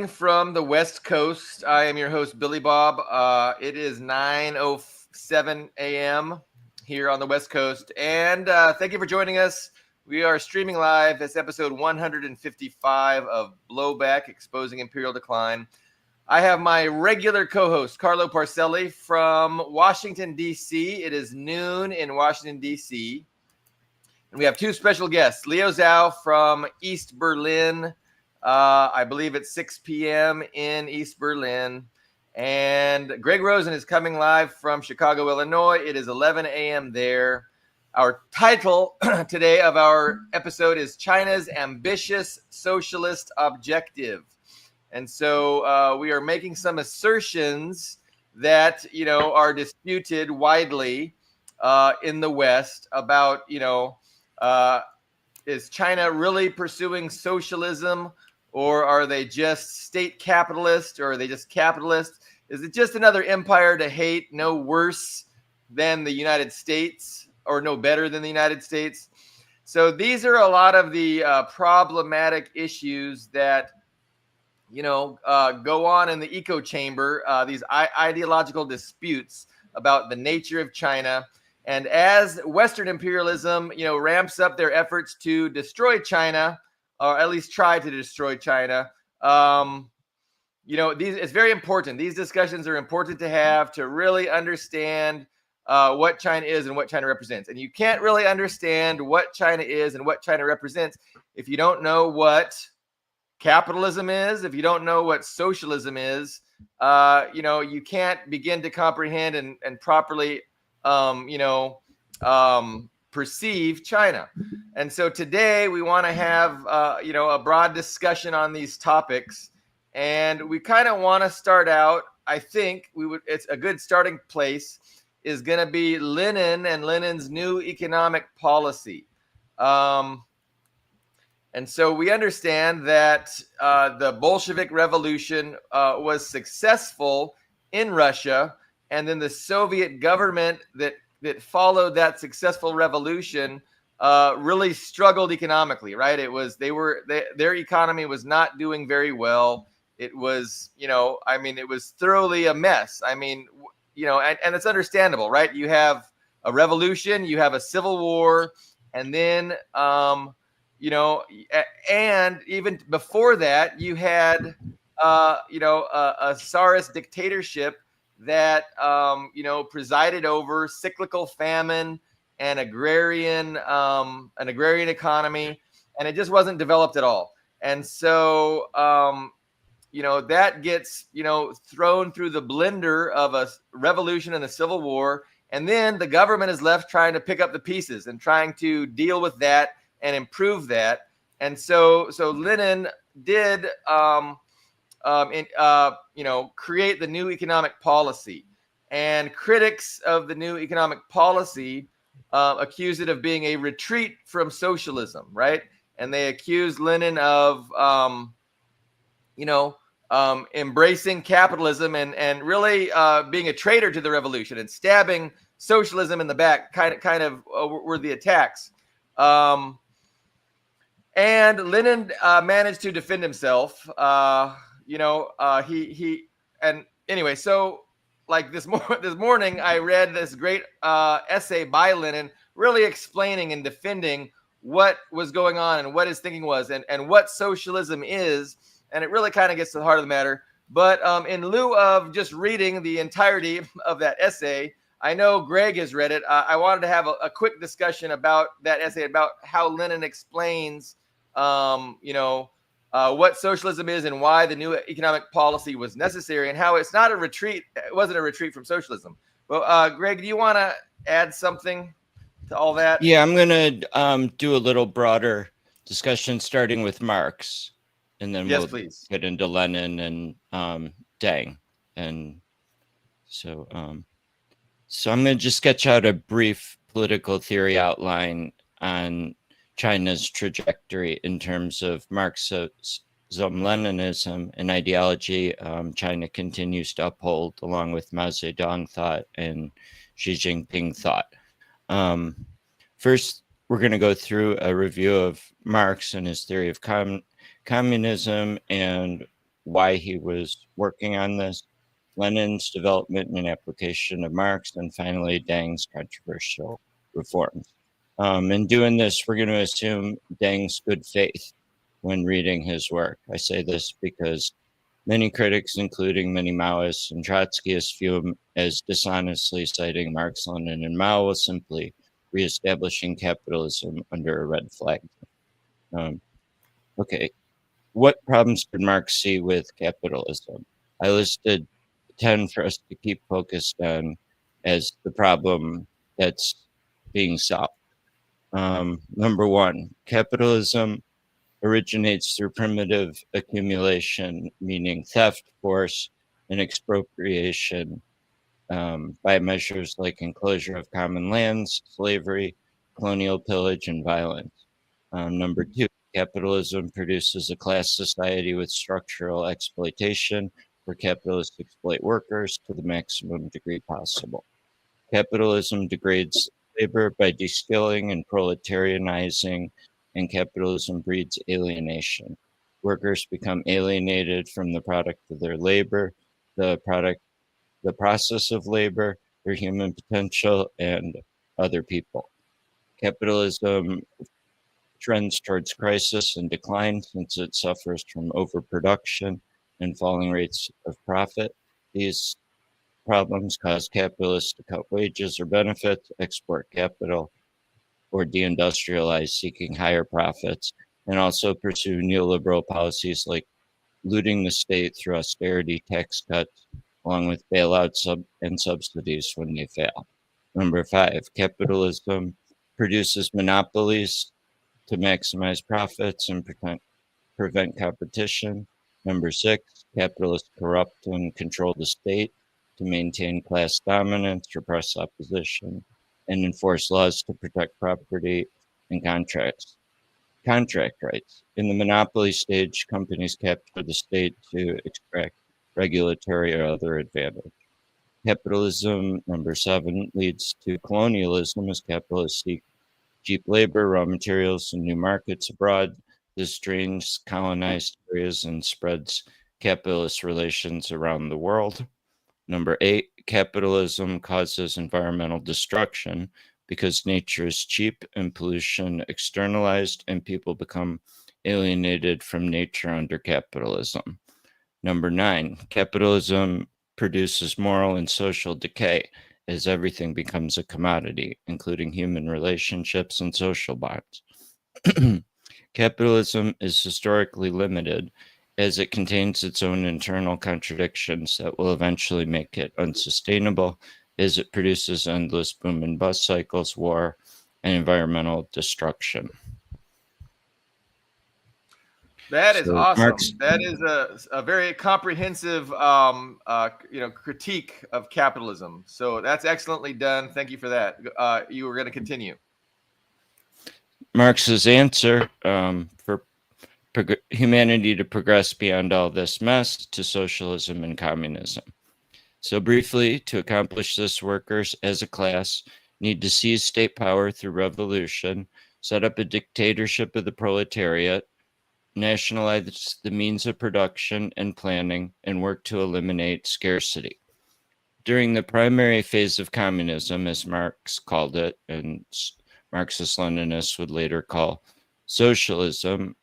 morning from the West Coast. I am your host, Billy Bob. It is 9:07 a.m. here on the West Coast. And thank you for joining us. We are streaming live. It's episode 155 of Blowback, Exposing Imperial Decline. I have my regular co-host, Carlo Parcelli from Washington, D.C. It is noon in Washington, D.C. And we have two special guests, Leo Zhao from East Berlin. I believe it's 6 p.m. in East Berlin. And Greg Rosen is coming live from Chicago, Illinois. It is 11 a.m. there. Our title today of our episode is China's Ambitious Socialist Objective. And so we are making some assertions that, are disputed widely in the West about, is China really pursuing socialism, or are they just state capitalist, or are they just capitalist? Is it just another empire to hate, no worse than the United States, or no better than the United States? So these are a lot of the problematic issues that go on in the echo chamber, these ideological disputes about the nature of China. And as Western imperialism, ramps up their efforts to destroy China, or at least try to destroy China, it's very important. These discussions are important to have to really understand what China is and what China represents. And you can't really understand what China is and what China represents if you don't know what capitalism is, if you don't know what socialism is. You can't begin to comprehend and properly perceive China. And so today we want to have, a broad discussion on these topics. And we kind of want to start out, it's a good starting place is going to be Lenin and Lenin's new economic policy. And so we understand that the Bolshevik Revolution was successful in Russia, and then the Soviet government that followed that successful revolution really struggled economically, right? Their economy was not doing very well. It was, it was thoroughly a mess. And it's understandable, right? You have a revolution, you have a civil war, and then, and even before that, you had, a Tsarist dictatorship that presided over cyclical famine and agrarian economy, and it just wasn't developed at all. And so that gets thrown through the blender of a revolution and a civil war, and then the government is left trying to pick up the pieces and trying to deal with that and improve that. And so Lenin did create the new economic policy, and critics of the new economic policy accuse it of being a retreat from socialism, right? And they accuse Lenin of, embracing capitalism and really being a traitor to the revolution and stabbing socialism in the back, kind of were the attacks. And Lenin managed to defend himself. So like this morning, I read this great essay by Lenin, really explaining and defending what was going on and what his thinking was and what socialism is. And it really kind of gets to the heart of the matter. But in lieu of just reading the entirety of that essay, I know Greg has read it. I wanted to have a quick discussion about that essay, about how Lenin explains, what socialism is and why the new economic policy was necessary, and how it's not a retreat. It wasn't a retreat from socialism. Well, Greg, do you want to add something to all that? Yeah, I'm going to do a little broader discussion starting with Marx, and then we'll get into Lenin and Deng. And so I'm going to just sketch out a brief political theory outline on China's trajectory in terms of Marxism-Leninism and ideology. China continues to uphold along with Mao Zedong thought and Xi Jinping thought. First, we're going to go through a review of Marx and his theory of communism and why he was working on this, Lenin's development and application of Marx, and finally Deng's controversial reforms. In doing this, we're going to assume Deng's good faith when reading his work. I say this because many critics, including many Maoists and Trotskyists, view him as dishonestly citing Marx, Lenin, and Mao while simply reestablishing capitalism under a red flag. Okay, what problems could Marx see with capitalism? I listed 10 for us to keep focused on as the problem that's being solved. Number one, capitalism originates through primitive accumulation, meaning theft, force, and expropriation by measures like enclosure of common lands, slavery, colonial pillage, and violence. Number two, capitalism produces a class society with structural exploitation where capitalists exploit workers to the maximum degree possible. Capitalism degrades labor by deskilling and proletarianizing, and capitalism breeds alienation. Workers become alienated from the product of their labor, the process of labor, their human potential, and other people. Capitalism trends towards crisis and decline since it suffers from overproduction and falling rates of profit. These problems cause capitalists to cut wages or benefits, export capital, or deindustrialize, seeking higher profits, and also pursue neoliberal policies like looting the state through austerity tax cuts, along with bailouts and subsidies when they fail. Number five, capitalism produces monopolies to maximize profits and prevent competition. Number six, capitalists corrupt and control the state to maintain class dominance, repress opposition, and enforce laws to protect property and contract rights. In the monopoly stage, companies capture the state to extract regulatory or other advantage. Capitalism, number seven, leads to colonialism as capitalists seek cheap labor, raw materials, and new markets abroad. This drains colonized areas and spreads capitalist relations around the world. Number eight, capitalism causes environmental destruction because nature is cheap and pollution externalized, and people become alienated from nature under capitalism. Number nine, capitalism produces moral and social decay as everything becomes a commodity, including human relationships and social bonds. Capitalism is historically limited as it contains its own internal contradictions that will eventually make it unsustainable as it produces endless boom and bust cycles, war, and environmental destruction. That is awesome. Marx, that is a very comprehensive, critique of capitalism. So that's excellently done. Thank you for that. You were going to continue. Marx's answer for humanity to progress beyond all this mess to socialism and communism. So briefly, to accomplish this, workers as a class need to seize state power through revolution, set up a dictatorship of the proletariat, nationalize the means of production and planning, and work to eliminate scarcity. During the primary phase of communism, as Marx called it, and Marxist-Leninists would later call socialism,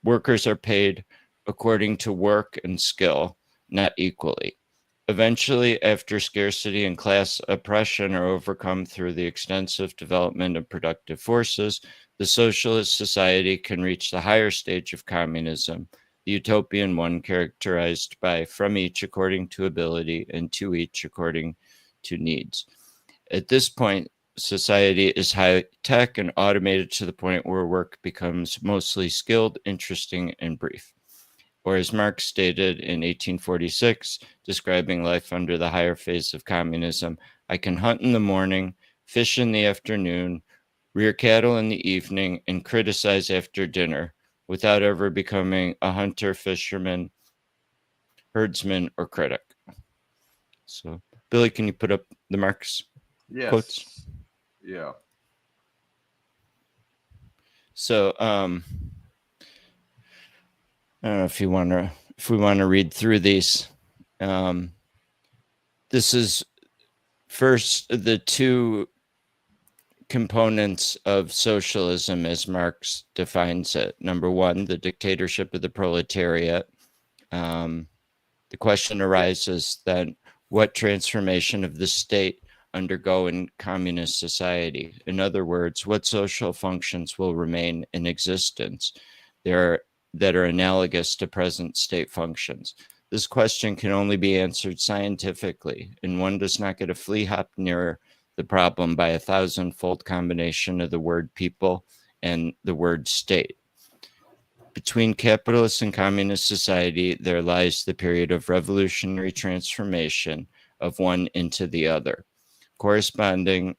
workers are paid according to work and skill, not equally. Eventually, after scarcity and class oppression are overcome through the extensive development of productive forces, the socialist society can reach the higher stage of communism, the utopian one characterized by from each according to ability and to each according to needs. At this point, society is high-tech and automated to the point where work becomes mostly skilled, interesting, and brief. Or as Marx stated in 1846, describing life under the higher phase of communism, I can hunt in the morning, fish in the afternoon, rear cattle in the evening, and criticize after dinner without ever becoming a hunter, fisherman, herdsman, or critic. So, Billy, can you put up the Marx quotes? Yeah. So, I don't know if you want to if we want to read through these, this is first the two components of socialism as Marx defines it. Number one, the dictatorship of the proletariat. The question arises then, what transformation of the state undergo in communist society? In other words, what social functions will remain in existence that are analogous to present state functions? This question can only be answered scientifically, and one does not get a flea hop nearer the problem by a 1,000-fold combination of the word people and the word state. Between capitalist and communist society, there lies the period of revolutionary transformation of one into the other. Corresponding,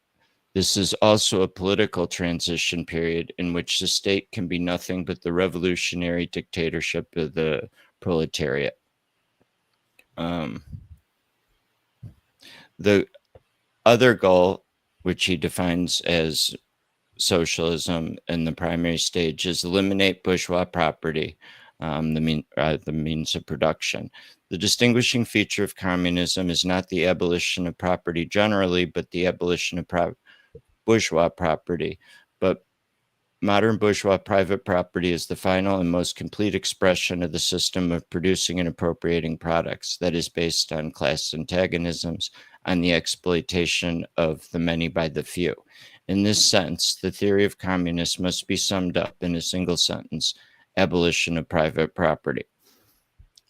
this is also a political transition period in which the state can be nothing but the revolutionary dictatorship of the proletariat. The other goal, which he defines as socialism in the primary stage, is eliminate bourgeois property, the means of production. The distinguishing feature of communism is not the abolition of property generally, but the abolition of bourgeois property. But modern bourgeois private property is the final and most complete expression of the system of producing and appropriating products that is based on class antagonisms, on the exploitation of the many by the few. In this sense, the theory of communists must be summed up in a single sentence: abolition of private property.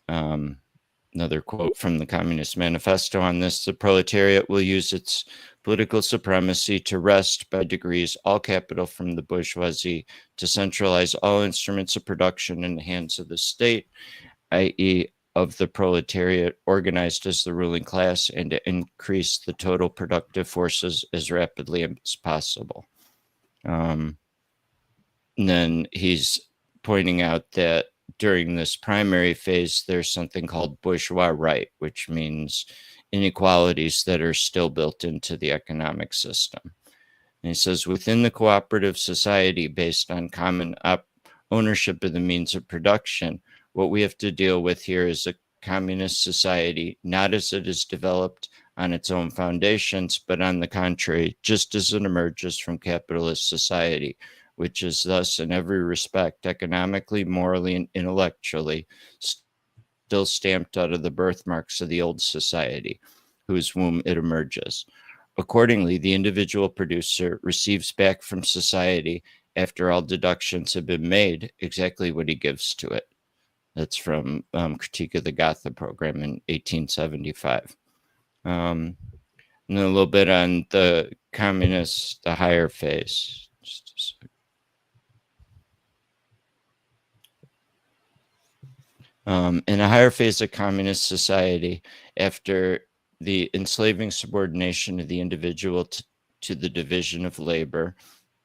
Another quote from the Communist Manifesto on this: the proletariat will use its political supremacy to wrest by degrees all capital from the bourgeoisie, to centralize all instruments of production in the hands of the state, i.e., of the proletariat organized as the ruling class, and to increase the total productive forces as rapidly as possible. And then he's pointing out that during this primary phase, there's something called bourgeois right, which means inequalities that are still built into the economic system. And he says, within the cooperative society based on common ownership of the means of production, what we have to deal with here is a communist society, not as it is developed on its own foundations, but on the contrary, just as it emerges from capitalist society, which is thus in every respect, economically, morally, and intellectually, still stamped out of the birthmarks of the old society, whose womb it emerges. Accordingly, the individual producer receives back from society, after all deductions have been made, exactly what he gives to it. That's from Critique of the Gotha program in 1875. And then a little bit on the communists, the higher phase. Just a second. In a higher phase of communist society, after the enslaving subordination of the individual to the division of labor,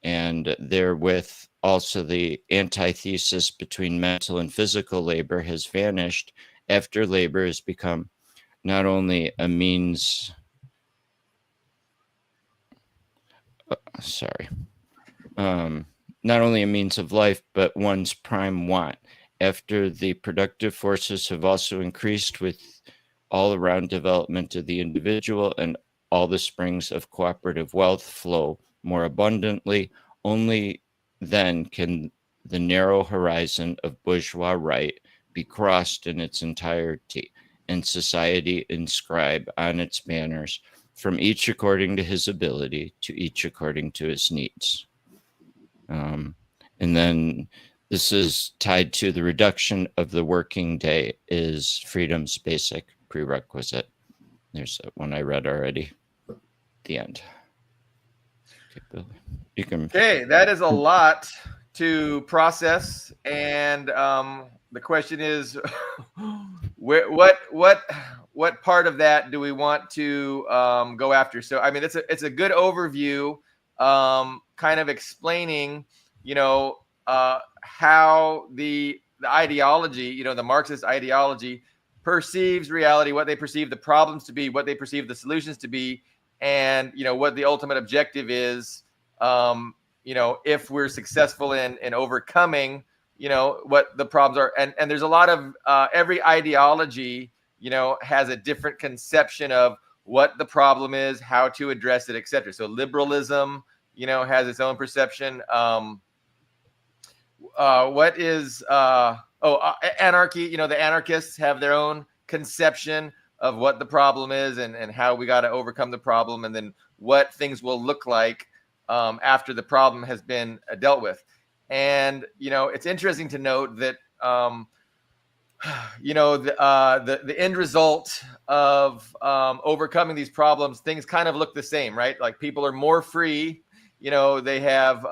and therewith also the antithesis between mental and physical labor has vanished, after labor has become not only a means, not only a means of life, but one's prime want. After the productive forces have also increased with all around development of the individual, and all the springs of cooperative wealth flow more abundantly, only then can the narrow horizon of bourgeois right be crossed in its entirety, and society inscribe on its banners, from each according to his ability, to each according to his needs. And then this is tied to the reduction of the working day is freedom's basic prerequisite. There's one I read already. The end. Okay, Billy, you can. Okay, that is a lot to process, and the question is, what part of that do we want to go after? So, I mean, it's a good overview, kind of explaining, how the ideology, the Marxist ideology, perceives reality, what they perceive the problems to be, what they perceive the solutions to be, and what the ultimate objective is. If we're successful in overcoming what the problems are. And there's a lot of every ideology, has a different conception of what the problem is, how to address it, etc. So liberalism, has its own perception. What is anarchy? The anarchists have their own conception of what the problem is and how we got to overcome the problem, and then what things will look like after the problem has been dealt with. And it's interesting to note that the end result of overcoming these problems, things kind of look the same, right? Like people are more free. They have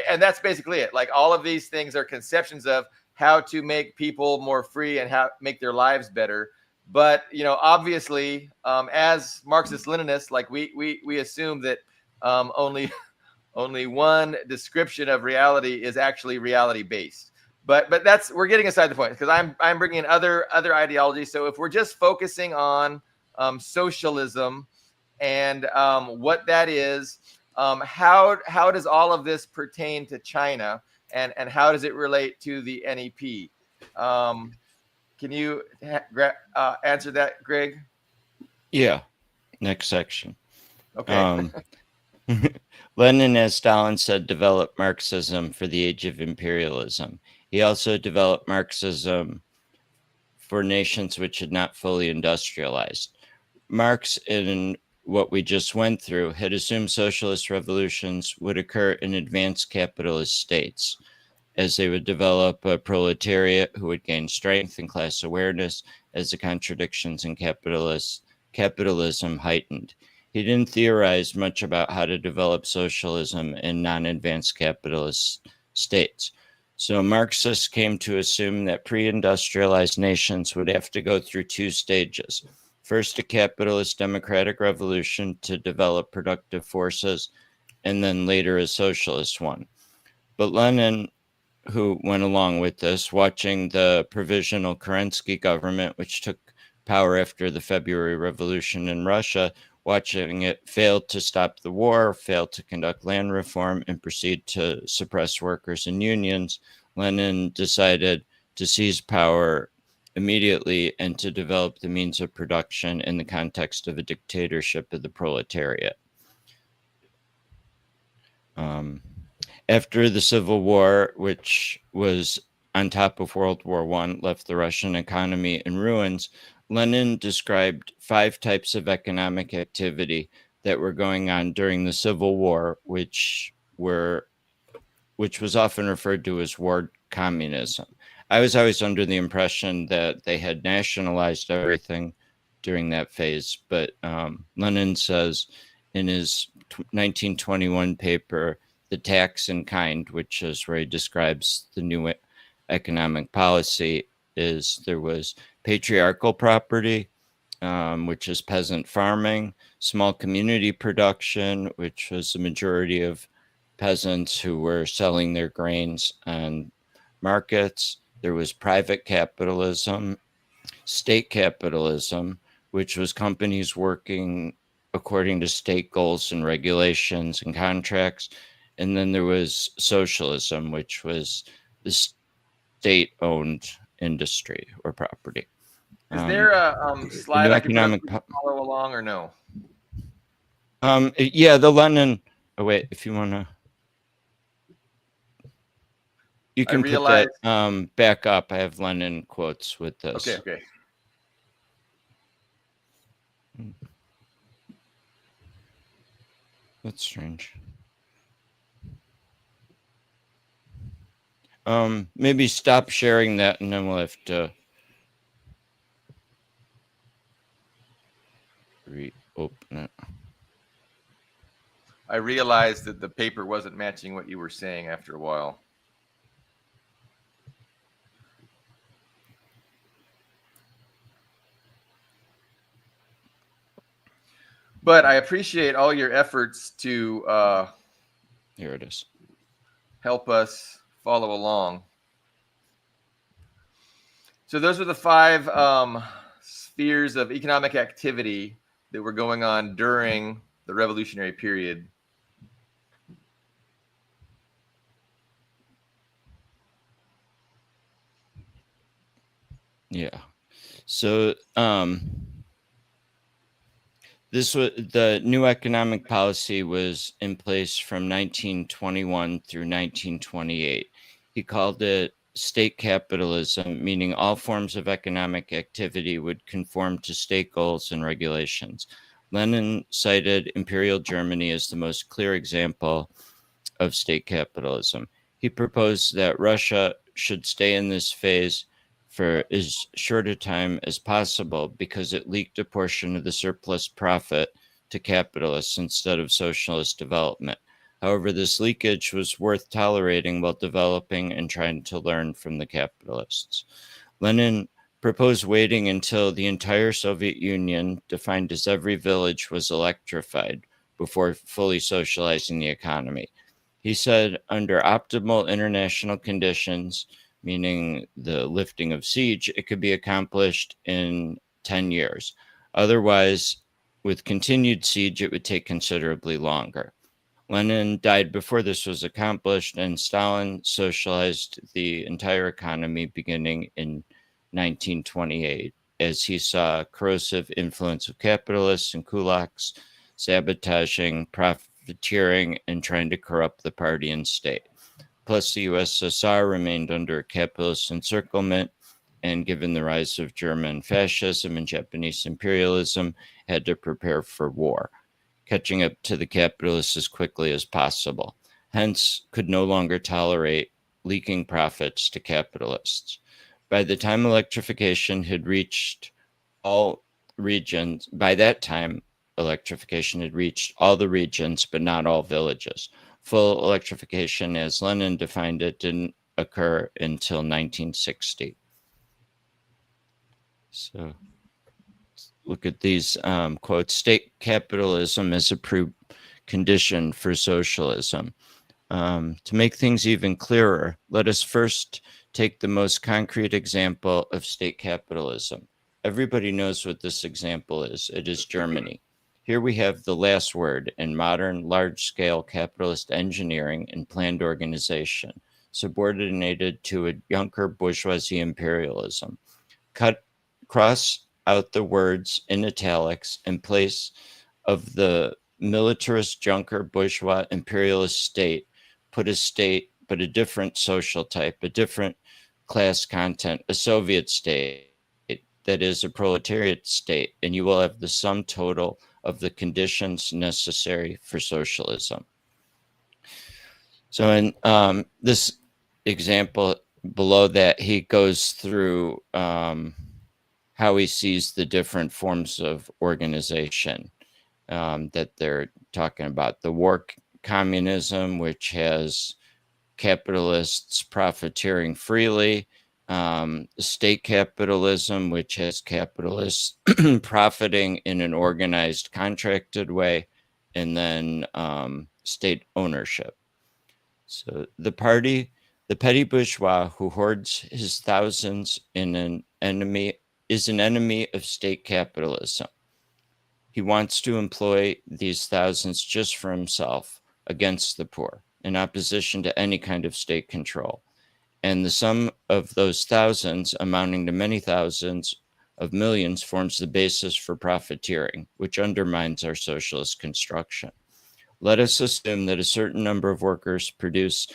and that's basically it. Like all of these things are conceptions of how to make people more free and how make their lives better. But obviously, as Marxist-Leninists, like we assume that only one description of reality is actually reality based. But we're getting aside the point, because I'm bringing in other ideologies. So if we're just focusing on socialism and what that is, how does all of this pertain to China, and how does it relate to the NEP? Can you answer that, Greg? Yeah. Next section. Okay. Lenin, as Stalin said, developed Marxism for the age of imperialism. He also developed Marxism for nations which had not fully industrialized. Marx, in what we just went through, had assumed socialist revolutions would occur in advanced capitalist states, as they would develop a proletariat who would gain strength and class awareness as the contradictions in capitalism heightened. He didn't theorize much about how to develop socialism in non-advanced capitalist states. So Marxists came to assume that pre-industrialized nations would have to go through two stages. First, a capitalist democratic revolution to develop productive forces, and then later a socialist one. But Lenin, who went along with this, watching the provisional Kerensky government, which took power after the February Revolution in Russia, watching it fail to stop the war, fail to conduct land reform, and proceed to suppress workers and unions, Lenin decided to seize power immediately and to develop the means of production in the context of a dictatorship of the proletariat. After the Civil War, which was on top of World War I, left the Russian economy in ruins, Lenin described 5 types of economic activity that were going on during the Civil War, which was often referred to as war communism. I was always under the impression that they had nationalized everything during that phase, but Lenin says in his 1921 paper, The Tax in Kind, which is where he describes the new economic policy, is there was patriarchal property, which is peasant farming, small community production, which was the majority of peasants who were selling their grains on markets. There was private capitalism, state capitalism, which was companies working according to state goals and regulations and contracts. And then there was socialism, which was the state-owned industry or property. Is there a slide I can follow along, or no? Yeah, the Lenin. Oh wait, if you want to, you can put that back up. I have Lenin quotes with this. Okay. That's strange. Maybe stop sharing that, and then we'll have to reopen it. I realized that the paper wasn't matching what you were saying after a while. But I appreciate all your efforts to here it is, help us follow along. So those are the 5 spheres of economic activity that were going on during the revolutionary period. Yeah. So this was the new economic policy was in place from 1921 through 1928. He called it state capitalism, meaning all forms of economic activity would conform to state goals and regulations. Lenin cited Imperial Germany as the most clear example of state capitalism. He proposed that Russia should stay in this phase for as short a time as possible because it leaked a portion of the surplus profit to capitalists instead of socialist development. However, this leakage was worth tolerating while developing and trying to learn from the capitalists. Lenin proposed waiting until the entire Soviet Union, defined as every village, was electrified before fully socializing the economy. He said under optimal international conditions, meaning the lifting of siege, it could be accomplished in 10 years. Otherwise, with continued siege, it would take considerably longer. Lenin died before this was accomplished, and Stalin socialized the entire economy beginning in 1928 as he saw corrosive influence of capitalists and kulaks sabotaging, profiteering, and trying to corrupt the party and state. Plus, the USSR remained under capitalist encirclement, and given the rise of German fascism and Japanese imperialism, had to prepare for war, catching up to the capitalists as quickly as possible. Hence, could no longer tolerate leaking profits to capitalists. By the time electrification had reached all regions, by that time, electrification had reached all the regions, but not all villages. Full electrification, as Lenin defined it, didn't occur until 1960. So look at these quotes. State capitalism is a precondition for socialism. To make things even clearer, let us first take the most concrete example of state capitalism. Everybody knows what this example is. It is Germany. Here we have the last word in modern, large-scale capitalist engineering and planned organization, subordinated to a Junker bourgeoisie imperialism. Cross out the words in italics in place of the militarist Junker bourgeois imperialist state, put a state, but a different social type, a different class content, a Soviet state that is a proletariat state, and you will have the sum total of the conditions necessary for socialism. So in this example below that, he goes through how he sees the different forms of organization that they're talking about. The war communism, which has capitalists profiteering freely, state capitalism, which has capitalists profiting in an organized, contracted way, and then state ownership. So the petty bourgeois who hoards his thousands is an enemy of state capitalism. He wants to employ these thousands just for himself, against the poor, in opposition to any kind of state control. And the sum of those thousands, amounting to many thousands of millions, forms the basis for profiteering, which undermines our socialist construction. Let us assume that a certain number of workers produce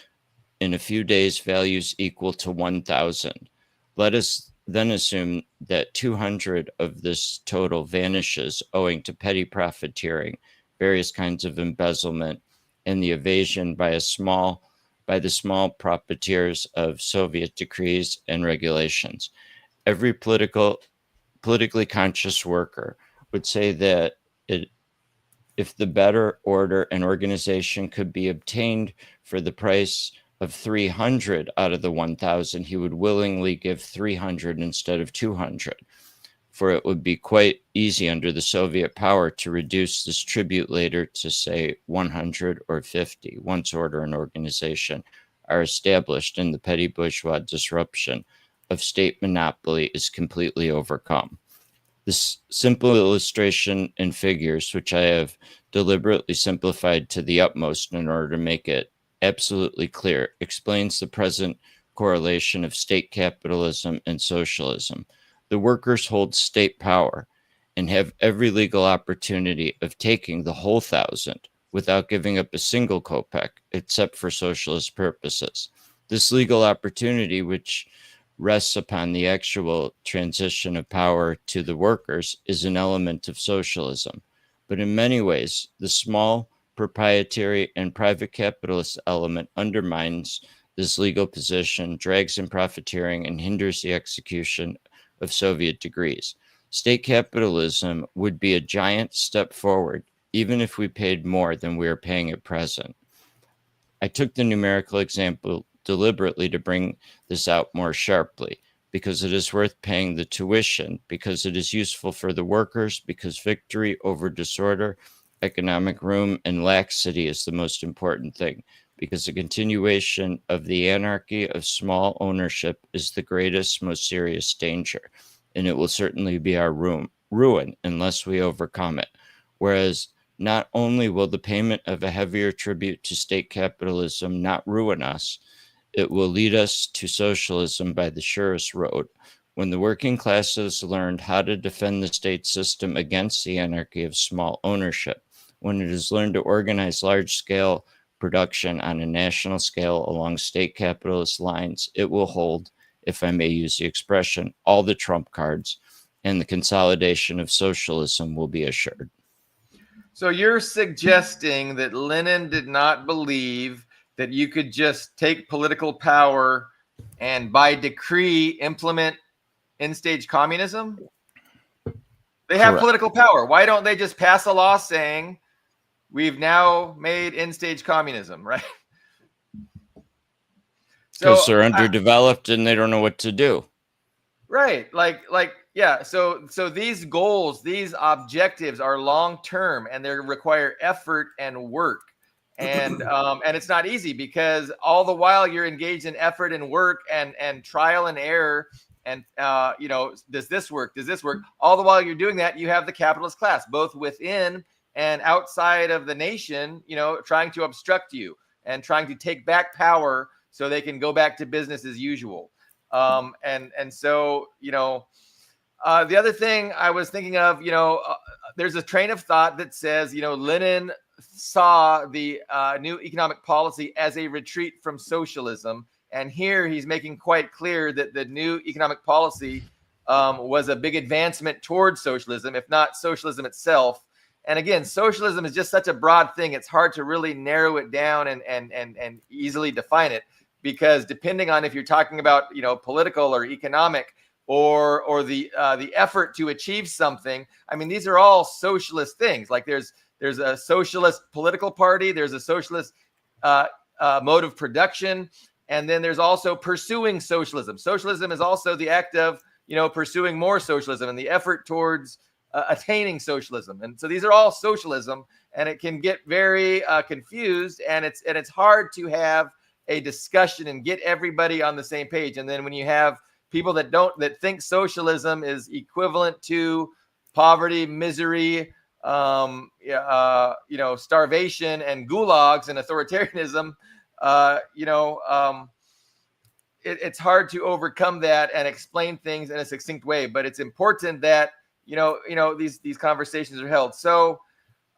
in a few days values equal to 1,000. Let us then assume that 200 of this total vanishes owing to petty profiteering, various kinds of embezzlement, and the evasion by the small profiteers of Soviet decrees and regulations. Every politically conscious worker would say that if the better order and organization could be obtained for the price of 300 out of the 1,000, he would willingly give 300 instead of 200, for it would be quite easy under the Soviet power to reduce this tribute later to, say, 100 or 50, once order and organization are established and the petty bourgeois disruption of state monopoly is completely overcome. This simple illustration in figures, which I have deliberately simplified to the utmost in order to make it absolutely clear, explains the present correlation of state capitalism and socialism. The workers hold state power and have every legal opportunity of taking the whole 1,000 without giving up a single kopeck, except for socialist purposes. This legal opportunity, which rests upon the actual transition of power to the workers, is an element of socialism. But in many ways, the small, proprietary, and private capitalist element undermines this legal position, drags in profiteering, and hinders the execution of Soviet decrees. State capitalism would be a giant step forward, even if we paid more than we are paying at present. I took the numerical example deliberately to bring this out more sharply, because it is worth paying the tuition, because it is useful for the workers, because victory over disorder, economic ruin, and laxity is the most important thing, because the continuation of the anarchy of small ownership is the greatest, most serious danger, and it will certainly be our ruin unless we overcome it. Whereas not only will the payment of a heavier tribute to state capitalism not ruin us, it will lead us to socialism by the surest road. When the working classes learned how to defend the state system against the anarchy of small ownership, when it has learned to organize large-scale production on a national scale along state capitalist lines, it will hold, if I may use the expression, all the trump cards, and the consolidation of socialism will be assured. So you're suggesting that Lenin did not believe that you could just take political power and by decree implement end-stage communism? They have political power. Why don't they just pass a law saying we've now made end-stage communism, right? Because they're underdeveloped and they don't know what to do. Right. Yeah. So these goals, these objectives are long-term and they require effort and work. And it's not easy because all the while you're engaged in effort and work and trial and error and does this work? Does this work? All the while you're doing that, you have the capitalist class, both within and outside of the nation, trying to obstruct you and trying to take back power so they can go back to business as usual. So the other thing I was thinking of, there's a train of thought that says, Lenin saw the new economic policy as a retreat from socialism. And here he's making quite clear that the new economic policy was a big advancement towards socialism, if not socialism itself. And again, socialism is just such a broad thing. It's hard to really narrow it down and easily define it, because depending on if you're talking about, political or economic or the effort to achieve something, I mean, these are all socialist things. Like there's a socialist political party, there's a socialist mode of production, and then there's also pursuing socialism. Socialism is also the act of, pursuing more socialism and the effort towards attaining socialism. And so these are all socialism, and it can get very confused, and it's hard to have a discussion and get everybody on the same page. And then when you have people that think socialism is equivalent to poverty, misery, starvation and gulags and authoritarianism, it's hard to overcome that and explain things in a succinct way. But it's important that these conversations are held. So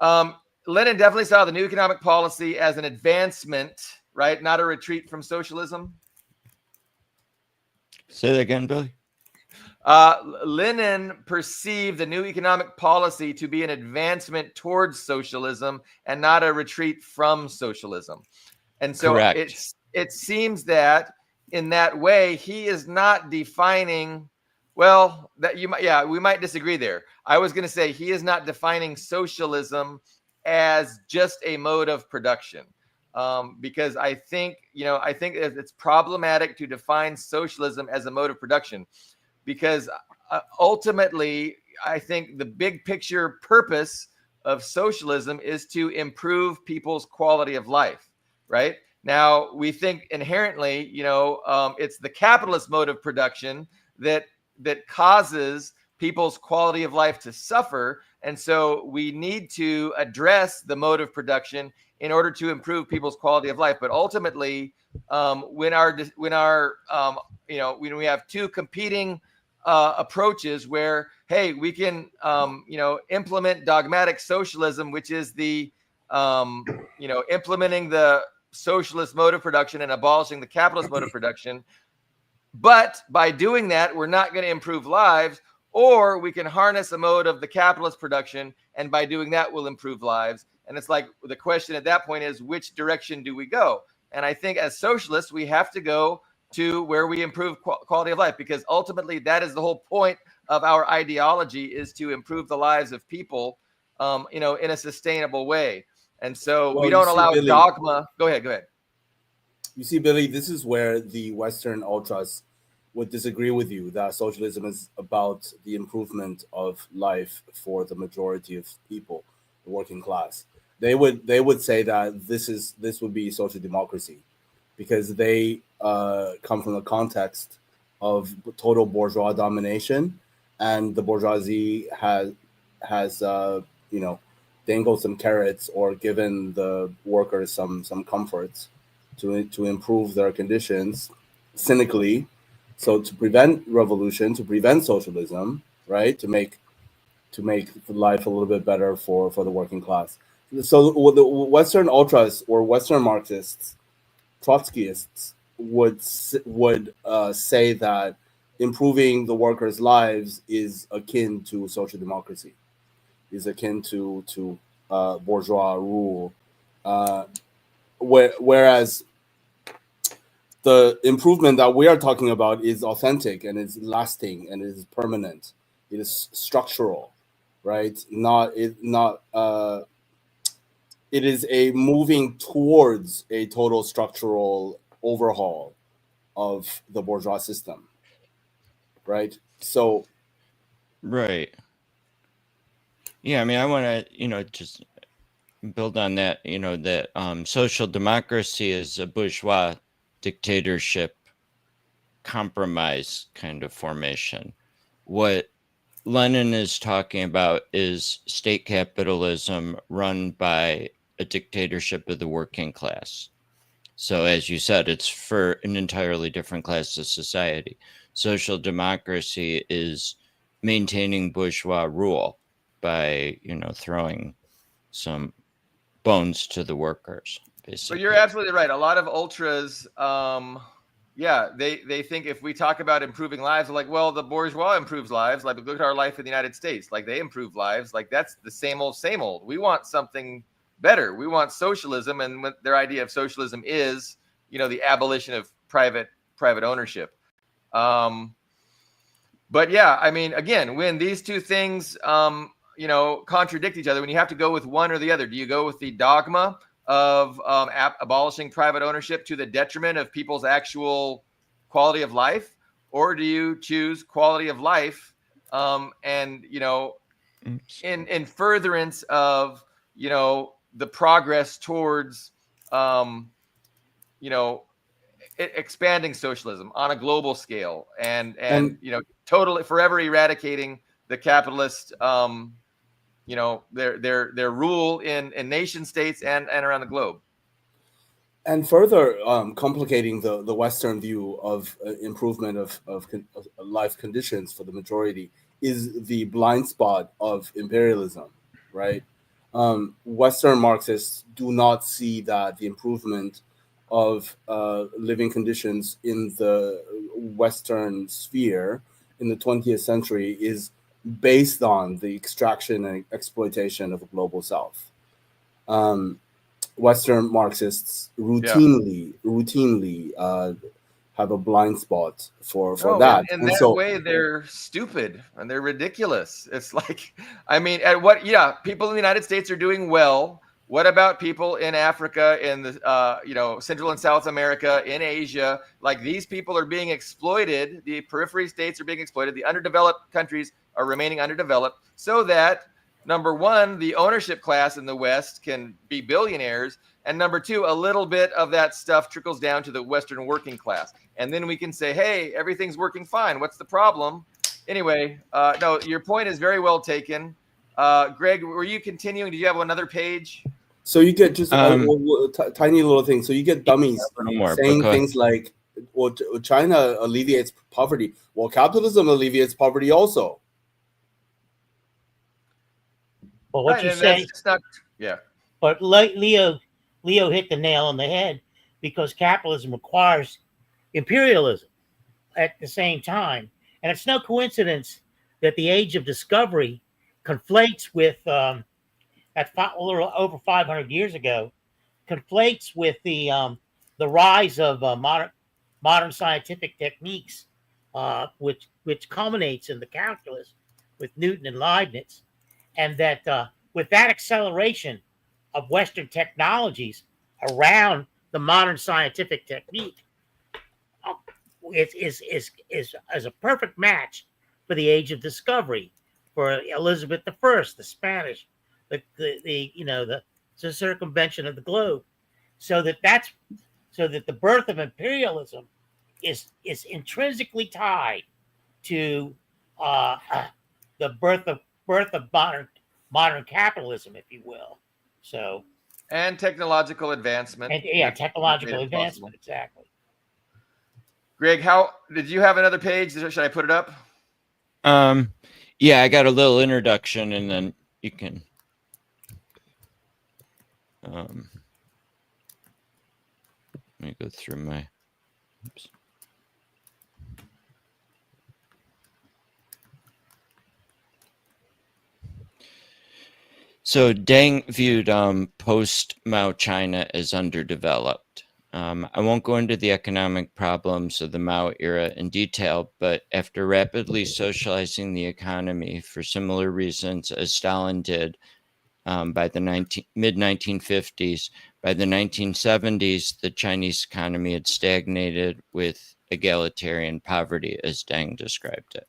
Lenin definitely saw the new economic policy as an advancement, right? Not a retreat from socialism. Say that again, Billy. Lenin perceived the new economic policy to be an advancement towards socialism and not a retreat from socialism. And so it seems that in that way, he is not defining, well, we might disagree there. I was going to say he is not defining socialism as just a mode of production. Because I think it's problematic to define socialism as a mode of production, because ultimately, I think the big picture purpose of socialism is to improve people's quality of life, right? Now, we think inherently, it's the capitalist mode of production that causes people's quality of life to suffer. And so we need to address the mode of production in order to improve people's quality of life. But ultimately, when we have two competing approaches where, hey, we can, implement dogmatic socialism, which is the, implementing the socialist mode of production and abolishing the capitalist mode of production. But by doing that, we're not going to improve lives. Or we can harness a mode of the capitalist production, and by doing that, we'll improve lives. And it's like the question at that point is, which direction do we go? And I think as socialists, we have to go to where we improve quality of life, because ultimately that is the whole point of our ideology, is to improve the lives of people, in a sustainable way. And so we don't allow dogma. Go ahead. You see, Billy, this is where the Western ultras would disagree with you, that socialism is about the improvement of life for the majority of people, the working class. They would say that this would be social democracy, because they come from the context of total bourgeois domination, and the bourgeoisie has dangled some carrots or given the workers some comforts to improve their conditions cynically. So to prevent revolution, to prevent socialism, right, to make life a little bit better for the working class. So the Western ultras or Western Marxists, Trotskyists would say that improving the workers' lives is akin to social democracy, is akin to bourgeois rule, whereas the improvement that we are talking about is authentic and is lasting and is permanent. It is structural, right? It is a moving towards a total structural overhaul of the bourgeois system, right? So, right. Yeah, I mean, I want to, just build on that, that social democracy is a bourgeois dictatorship compromise kind of formation. What Lenin is talking about is state capitalism run by a dictatorship of the working class. So as you said, it's for an entirely different class of society. Social democracy is maintaining bourgeois rule by, throwing some bones to the workers, basically. So you're absolutely right. A lot of ultras, they think if we talk about improving lives, they're like, well, the bourgeois improves lives. Like, look at our life in the United States. Like, they improve lives. Like, that's the same old. We want something better. We want socialism, and what their idea of socialism is, the abolition of private ownership. But yeah, I mean, again, when these two things, contradict each other, when you have to go with one or the other, do you go with the dogma of abolishing private ownership to the detriment of people's actual quality of life, or do you choose quality of life and in furtherance of the progress towards expanding socialism on a global scale and totally forever eradicating the capitalist their rule in nation states and around the globe. And further complicating the Western view of improvement of life conditions for the majority is the blind spot of imperialism, right? Western Marxists do not see that the improvement of living conditions in the Western sphere in the 20th century is based on the extraction and exploitation of the global South. Western Marxists routinely have a blind spot for that. In that way, they're stupid and they're ridiculous. It's like, I mean, people in the United States are doing well. What about people in Africa, in the Central and South America, in Asia? Like, these people are being exploited. The periphery states are being exploited. The underdeveloped countries are remaining underdeveloped, so that, number one, the ownership class in the West can be billionaires, and number two, a little bit of that stuff trickles down to the Western working class, and then we can say, hey, everything's working fine. What's the problem? Anyway, no, your point is very well taken. Greg, were you continuing? Did you have another page? So you get just a tiny little thing. So you get dummies saying things like, well, China alleviates poverty. Well, capitalism alleviates poverty also. Well, what you say? Yeah. But Leo hit the nail on the head, because capitalism requires imperialism at the same time, and it's no coincidence that the age of discovery conflates with over 500 years ago, conflates with the rise of modern scientific techniques, which culminates in the calculus with Newton and Leibniz, and that with that acceleration of Western technologies around the modern scientific technique, is a perfect match for the age of discovery, for Elizabeth I, the Spanish, the circumvention of the globe, so that the birth of imperialism is intrinsically tied to the birth of modern capitalism, if you will. So, and technological advancement. And technological advancement, exactly. Greg, how did you have another page? Should I put it up? Yeah, I got a little introduction, and then you can. Let me go through my. Oops. So Deng viewed post-Mao China as underdeveloped. I won't go into the economic problems of the Mao era in detail, but after rapidly socializing the economy for similar reasons as Stalin did by the mid-1950s, by the 1970s, the Chinese economy had stagnated with egalitarian poverty, as Deng described it.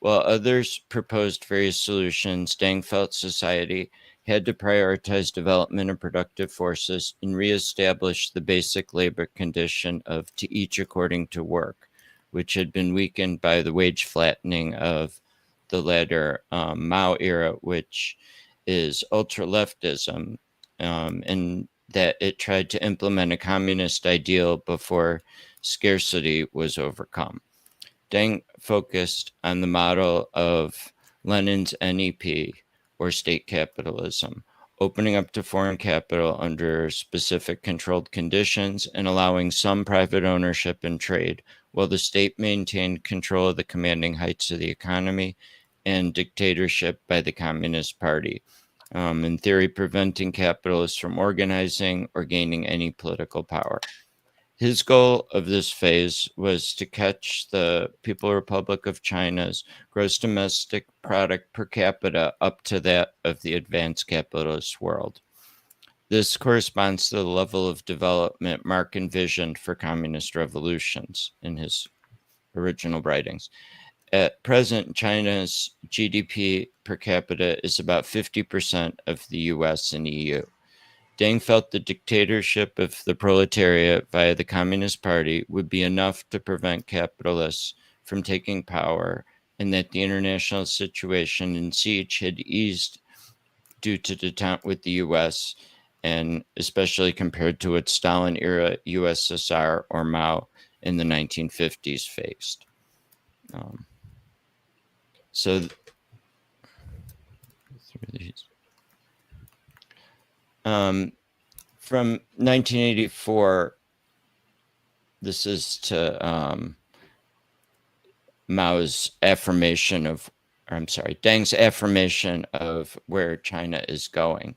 While others proposed various solutions, Deng felt society had to prioritize development of productive forces and reestablish the basic labor condition of to each according to work, which had been weakened by the wage flattening of the latter Mao era, which is ultra-leftism, and that it tried to implement a communist ideal before scarcity was overcome. Deng focused on the model of Lenin's NEP, or state capitalism, opening up to foreign capital under specific controlled conditions and allowing some private ownership and trade, while the state maintained control of the commanding heights of the economy and dictatorship by the Communist Party, in theory preventing capitalists from organizing or gaining any political power. His goal of this phase was to catch the People's Republic of China's gross domestic product per capita up to that of the advanced capitalist world. This corresponds to the level of development Marx envisioned for communist revolutions in his original writings. At present, China's GDP per capita is about 50% of the US and EU. Deng felt the dictatorship of the proletariat via the Communist Party would be enough to prevent capitalists from taking power, and that the international situation in siege had eased due to detente with the U.S., and especially compared to what Stalin-era USSR or Mao in the 1950s faced. From 1984, this is to Deng's affirmation of where China is going.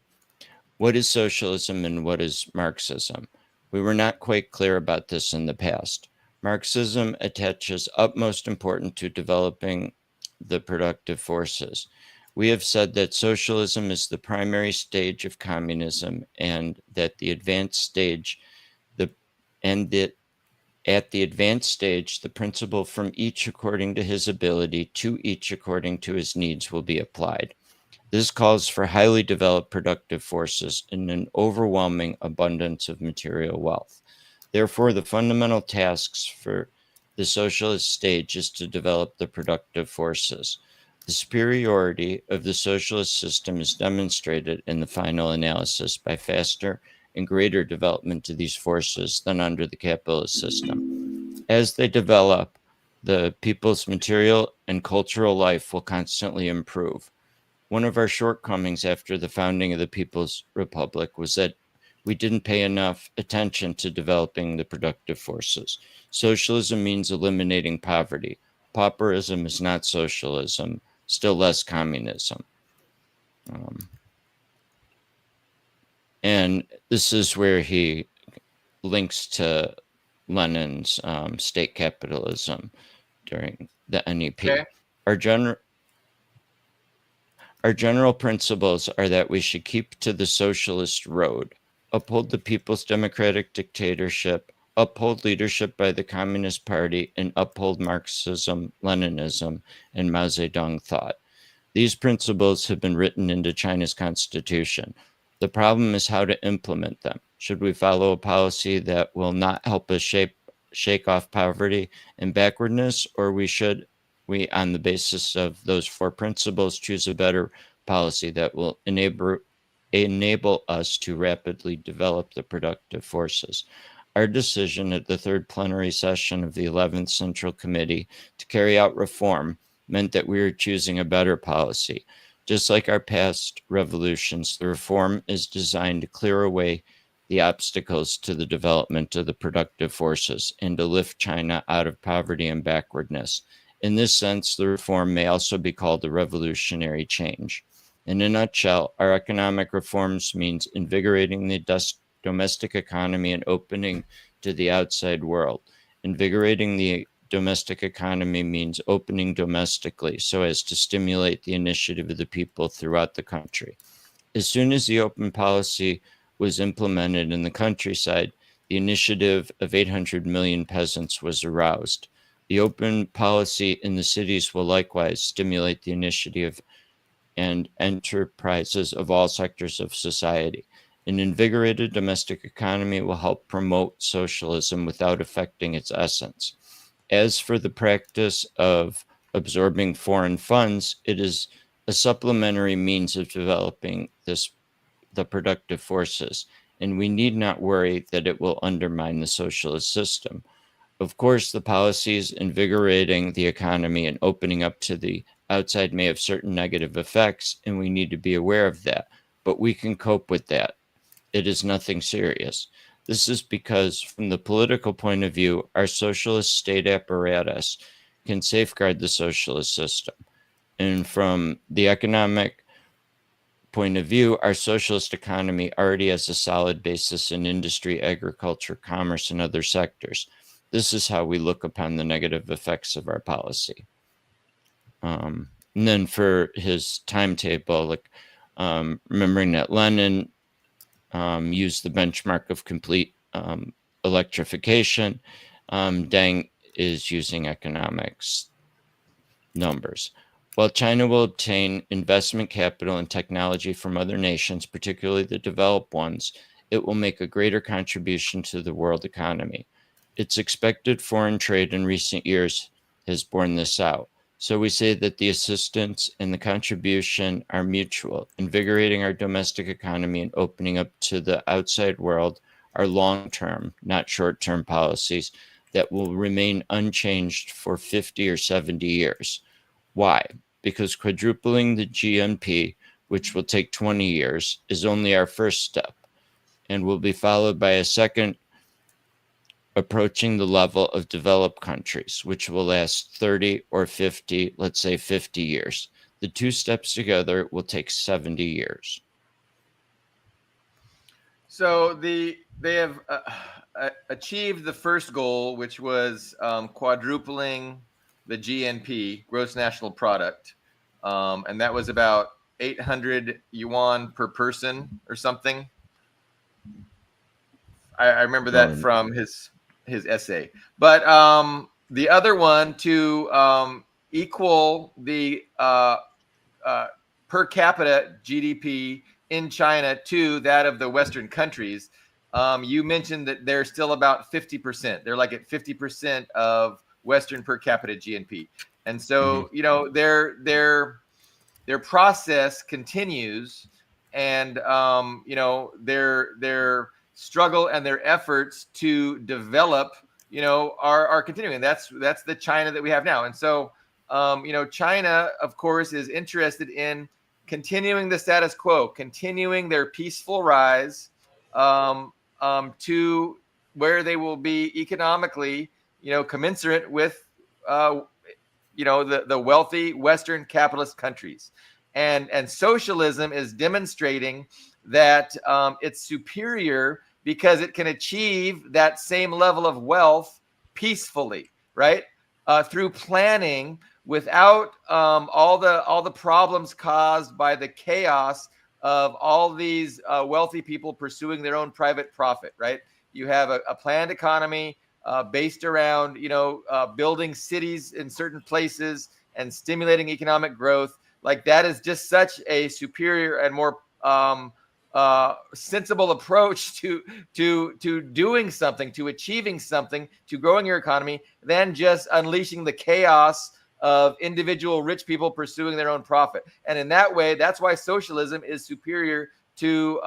What is socialism and what is Marxism? We were not quite clear about this in the past. Marxism attaches utmost importance to developing the productive forces. We have said that socialism is the primary stage of communism, and that at the advanced stage, the principle from each according to his ability to each according to his needs will be applied. This calls for highly developed productive forces and an overwhelming abundance of material wealth. Therefore, the fundamental tasks for the socialist stage is to develop the productive forces. The superiority of the socialist system is demonstrated in the final analysis by faster and greater development of these forces than under the capitalist system. As they develop, the people's material and cultural life will constantly improve. One of our shortcomings after the founding of the People's Republic was that we didn't pay enough attention to developing the productive forces. Socialism means eliminating poverty. Pauperism is not socialism, still less communism. And this is where he links to Lenin's state capitalism during the NEP. Okay. Our general principles are that we should keep to the socialist road, uphold the people's democratic dictatorship, uphold leadership by the Communist Party, and uphold Marxism, Leninism, and Mao Zedong thought. These principles have been written into China's constitution. The problem is how to implement them. Should we follow a policy that will not help us shake off poverty and backwardness, or should we, on the basis of those 4 principles, choose a better policy that will enable us to rapidly develop the productive forces? Our decision at the 3rd plenary session of the 11th Central Committee to carry out reform meant that we were choosing a better policy. Just like our past revolutions, the reform is designed to clear away the obstacles to the development of the productive forces and to lift China out of poverty and backwardness. In this sense, the reform may also be called a revolutionary change. In a nutshell, our economic reforms means invigorating the domestic economy and opening to the outside world. Invigorating the domestic economy means opening domestically so as to stimulate the initiative of the people throughout the country. As soon as the open policy was implemented in the countryside, the initiative of 800 million peasants was aroused. The open policy in the cities will likewise stimulate the initiative and enterprises of all sectors of society. An invigorated domestic economy will help promote socialism without affecting its essence. As for the practice of absorbing foreign funds, it is a supplementary means of developing the productive forces, and we need not worry that it will undermine the socialist system. Of course, the policies invigorating the economy and opening up to the outside may have certain negative effects, and we need to be aware of that, but we can cope with that. It is nothing serious. This is because, from the political point of view, our socialist state apparatus can safeguard the socialist system. And from the economic point of view, our socialist economy already has a solid basis in industry, agriculture, commerce, and other sectors. This is how we look upon the negative effects of our policy. And then for his timetable, remembering that Lenin used the benchmark of complete electrification, Deng is using economics numbers. While China will obtain investment capital and technology from other nations, particularly the developed ones, it will make a greater contribution to the world economy. Its expected foreign trade in recent years has borne this out. So we say that the assistance and the contribution are mutual. Invigorating our domestic economy and opening up to the outside world are long-term, not short-term policies that will remain unchanged for 50 or 70 years. Why? Because quadrupling the GNP, which will take 20 years, is only our first step and will be followed by a second approaching the level of developed countries, which will last 30 or 50, let's say 50 years. The 2 steps together will take 70 years. So they have achieved the first goal, which was quadrupling the GNP, gross national product. And that was about 800 yuan per person or something. I remember that from his essay. But the other one, to equal the per capita GDP in China to that of the Western countries, you mentioned that they're still about 50%. They're like at 50% of Western per capita GNP. And so, their process continues, and their struggle and their efforts to develop are continuing. That's the China that we have now. And so, China, of course, is interested in continuing the status quo, continuing their peaceful rise to where they will be economically, commensurate with, the wealthy Western capitalist countries. And socialism is demonstrating that it's superior because it can achieve that same level of wealth peacefully, right? Through planning, without all the problems caused by the chaos of all these wealthy people pursuing their own private profit, right? You have a planned economy based around, building cities in certain places and stimulating economic growth. Like, that is just such a superior and more sensible approach to doing something, to achieving something, to growing your economy, than just unleashing the chaos of individual rich people pursuing their own profit. And in that way, that's why socialism is superior to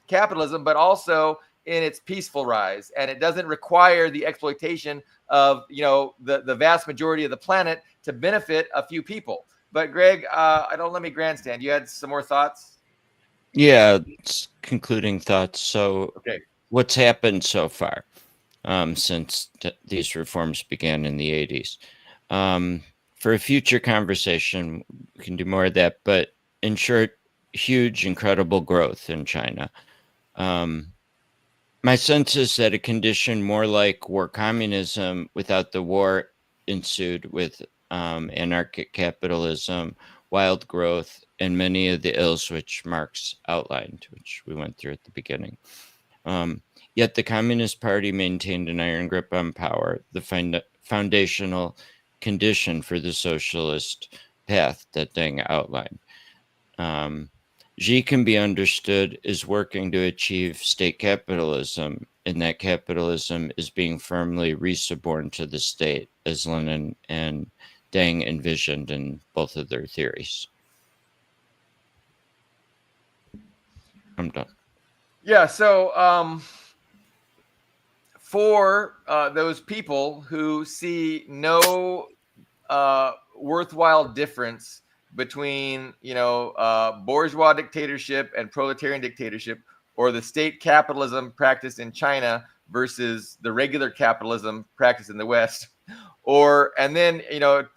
capitalism, but also in its peaceful rise, and it doesn't require the exploitation of the vast majority of the planet to benefit a few people. But Greg, don't let me grandstand. You had some more thoughts? Yeah, concluding thoughts. So, okay, what's happened so far since these reforms began in the 80s? For a future conversation, we can do more of that. But in short, huge, incredible growth in China. My sense is that a condition more like war communism without the war ensued with anarchic capitalism, wild growth, and many of the ills which Marx outlined, which we went through at the beginning. Yet the Communist Party maintained an iron grip on power, the foundational condition for the socialist path that Deng outlined. Xi can be understood as working to achieve state capitalism, and that capitalism is being firmly resuborned to the state, as Lenin and Deng envisioned in both of their theories. I'm done. Yeah, so for those people who see no worthwhile difference between bourgeois dictatorship and proletarian dictatorship, or the state capitalism practiced in China versus the regular capitalism practiced in the West, and then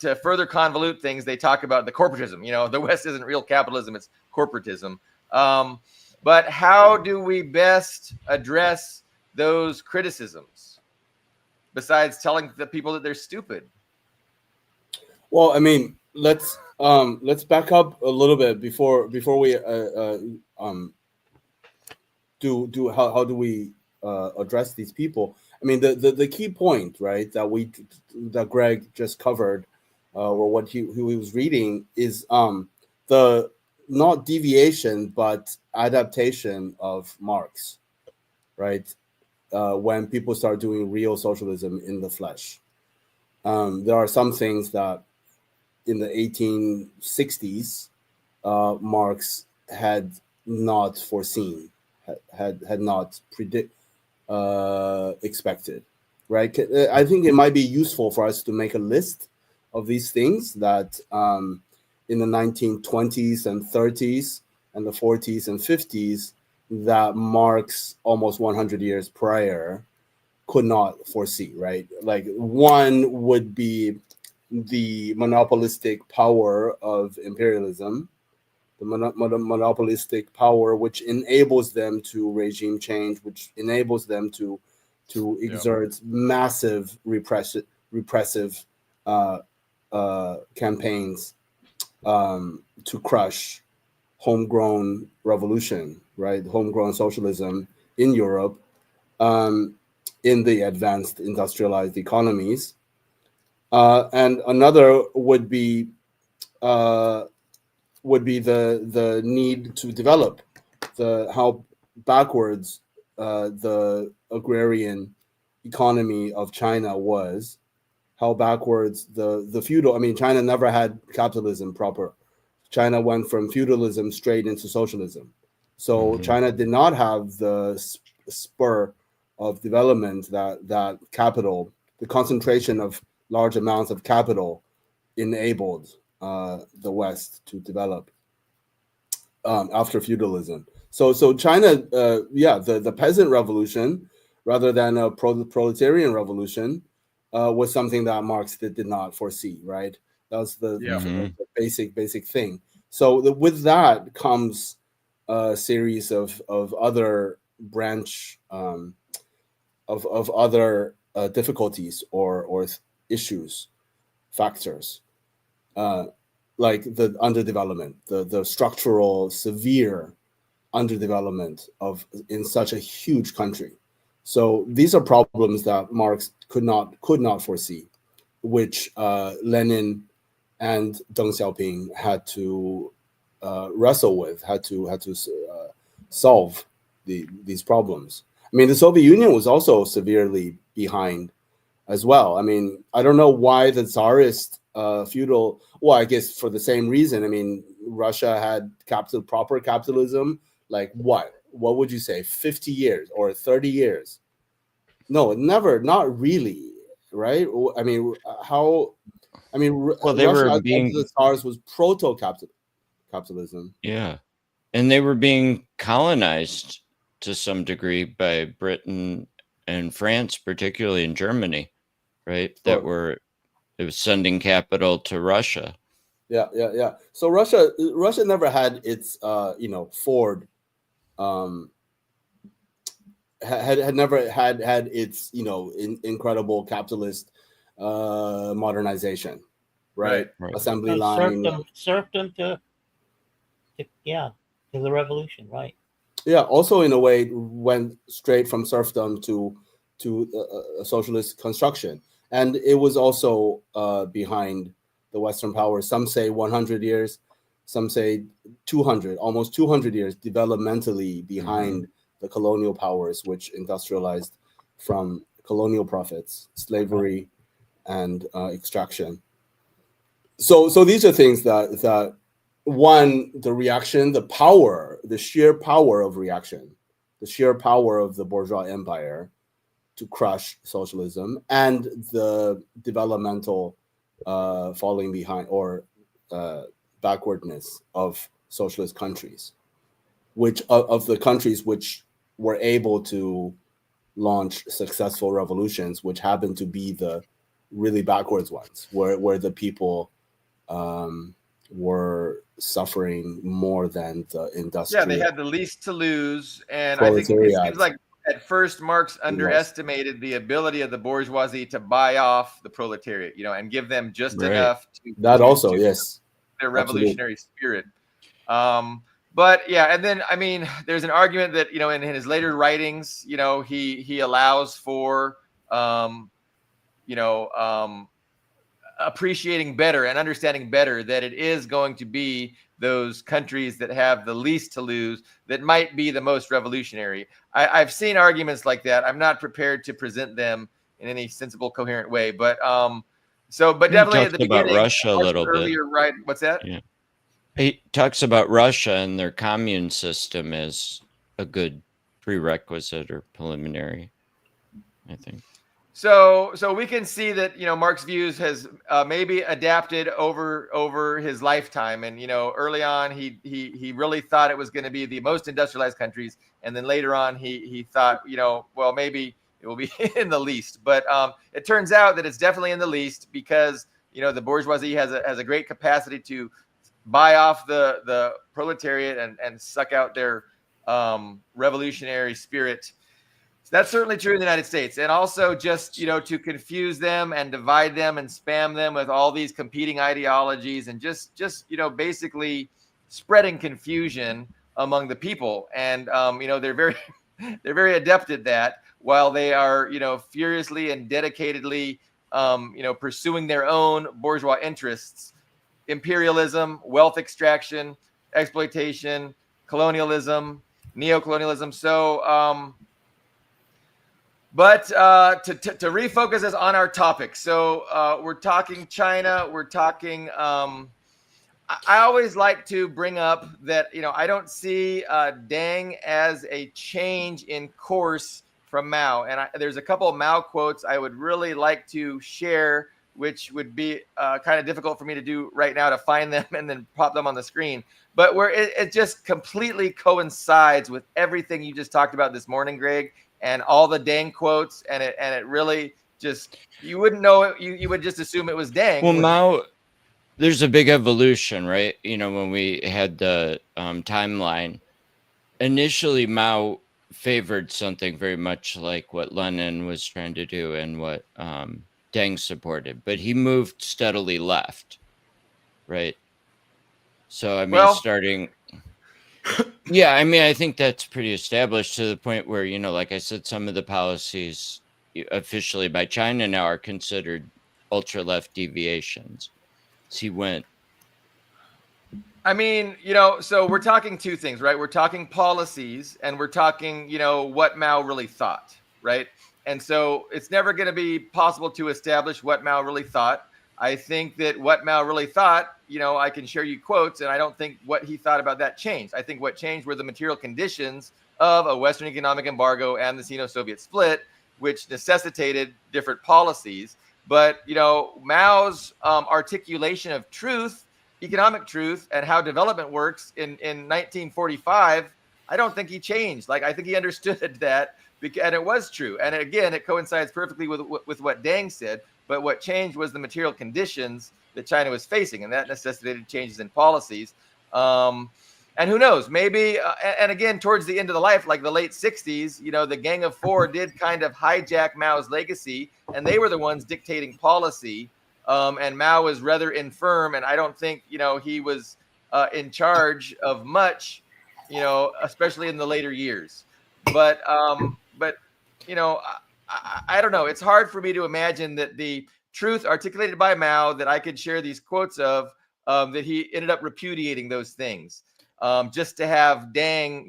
to further convolute things, they talk about the corporatism. The West isn't real capitalism, it's corporatism. But how do we best address those criticisms besides telling the people that they're stupid? Well, I mean, let's back up a little bit before we do how do we address these people? I mean, the key point, right, that Greg just covered, or what he was reading, is the not deviation but adaptation of Marx, right? When people start doing real socialism in the flesh, there are some things that in the 1860s Marx had not foreseen, had not expected, right? I think it might be useful for us to make a list of these things that in the 1920s and 30s and the 40s and 50s that Marx, almost 100 years prior, could not foresee, right? Like, one would be the monopolistic power of imperialism, the monopolistic power which enables them to regime change, which enables them to exert massive repressive campaigns to crush homegrown revolution, right? Homegrown socialism in Europe, in the advanced industrialized economies. And another would be the need to develop how backwards the agrarian economy of China was, how backwards the feudal. I mean, China never had capitalism proper. China went from feudalism straight into socialism. So China did not have the spur of development that capital, the concentration of large amounts of capital, enabled the West to develop after feudalism. So China, the peasant revolution, rather than a proletarian revolution, was something that Marx did not foresee. Right, that was the basic thing. So with that comes a series of other branch of other difficulties or issues, factors, like the underdevelopment, the structural severe underdevelopment in such a huge country. So these are problems that Marx could not foresee, which Lenin and Deng Xiaoping had to wrestle with, had to solve these problems. I mean, the Soviet Union was also severely behind as well. I mean, I don't know why the Tsarist feudal, well, I guess for the same reason. I mean, Russia had proper capitalism, like what would you say, 50 years or 30 years? No, never, not really, right? I mean, well, they Russia were under being the Tsars was proto-capitalism. Yeah. And they were being colonized to some degree by Britain and France, particularly in Germany, right? Sure. It was sending capital to Russia. Yeah. So Russia never had its Ford had never had its incredible capitalist modernization, right? Assembly line, serfdom to the revolution, right? Yeah, also in a way went straight from serfdom to a socialist construction, and it was also behind the Western powers. Some say 100 years, some say 200, almost 200 years developmentally behind the colonial powers, which industrialized from colonial profits, slavery, and extraction. So these are things that one, the reaction, the power, the sheer power of reaction, the sheer power of the bourgeois empire to crush socialism, and the developmental falling behind or backwardness of socialist countries, which of the countries which were able to launch successful revolutions, which happened to be the really backwards ones, where the people were suffering more than the industrial. Yeah, they had the least to lose, and I think it seems like at first Marx underestimated the ability of the bourgeoisie to buy off the proletariat, and give them just enough to their revolutionary spirit. But yeah, and then I mean, there's an argument that in his later writings, he allows for appreciating better and understanding better that it is going to be those countries that have the least to lose that might be the most revolutionary. I've seen arguments like that. I'm not prepared to present them in any sensible, coherent way, but definitely at the beginning, Russia a little earlier, bit. Right? What's that? Yeah. He talks about Russia and their commune system as a good prerequisite or preliminary, I think. So we can see that Marx's views has maybe adapted over his lifetime, and early on he really thought it was going to be the most industrialized countries, and then later on he thought well, maybe it will be in the least, but it turns out that it's definitely in the least, because the bourgeoisie has a great capacity to buy off the proletariat and suck out their revolutionary spirit. That's certainly true in the United States, and also just to confuse them and divide them and spam them with all these competing ideologies, and just basically spreading confusion among the people. And they're very adept at that, while they are furiously and dedicatedly pursuing their own bourgeois interests, imperialism, wealth extraction, exploitation, colonialism, neocolonialism. So But to refocus us on our topic, so we're talking China. We're talking. I always like to bring up that I don't see Deng as a change in course from Mao, and there's a couple of Mao quotes I would really like to share, which would be kind of difficult for me to do right now to find them and then pop them on the screen. But where it just completely coincides with everything you just talked about this morning, Greg, and all the Deng quotes, and it really just, you wouldn't know it. You would just assume it was Deng. Well, Mao, there's a big evolution, right? When we had the timeline, initially Mao favored something very much like what Lenin was trying to do and what Deng supported, but he moved steadily left, right? So I mean, starting, yeah, I mean, I think that's pretty established to the point where, like I said, some of the policies officially by China now are considered ultra left deviations. So he went. I mean, so we're talking two things, right? We're talking policies, and we're talking, what Mao really thought, right? And so it's never going to be possible to establish what Mao really thought. I think that what Mao really thought, I can share you quotes, and I don't think what he thought about that changed. I think what changed were the material conditions of a Western economic embargo and the Sino-Soviet split, which necessitated different policies. But, Mao's articulation of truth, economic truth, and how development works in 1945, I don't think he changed. Like, I think he understood that, and it was true. And again, it coincides perfectly with what Deng said. But what changed was the material conditions that China was facing, and that necessitated changes in policies. And who knows, maybe, and again, towards the end of the life, like the late 60s, the Gang of Four did kind of hijack Mao's legacy, and they were the ones dictating policy. And Mao was rather infirm, and I don't think, he was in charge of much, especially in the later years. But I don't know. It's hard for me to imagine that the truth articulated by Mao that I could share these quotes of, that he ended up repudiating those things, just to have Deng,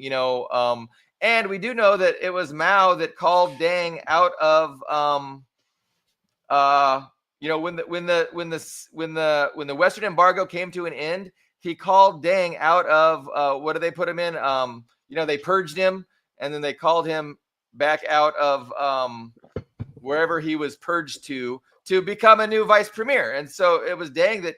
and we do know that it was Mao that called Deng out of, when the Western embargo came to an end, he called Deng out of, what did they put him in? They purged him, and then they called him back out of wherever he was purged to become a new vice premier. And so it was Deng that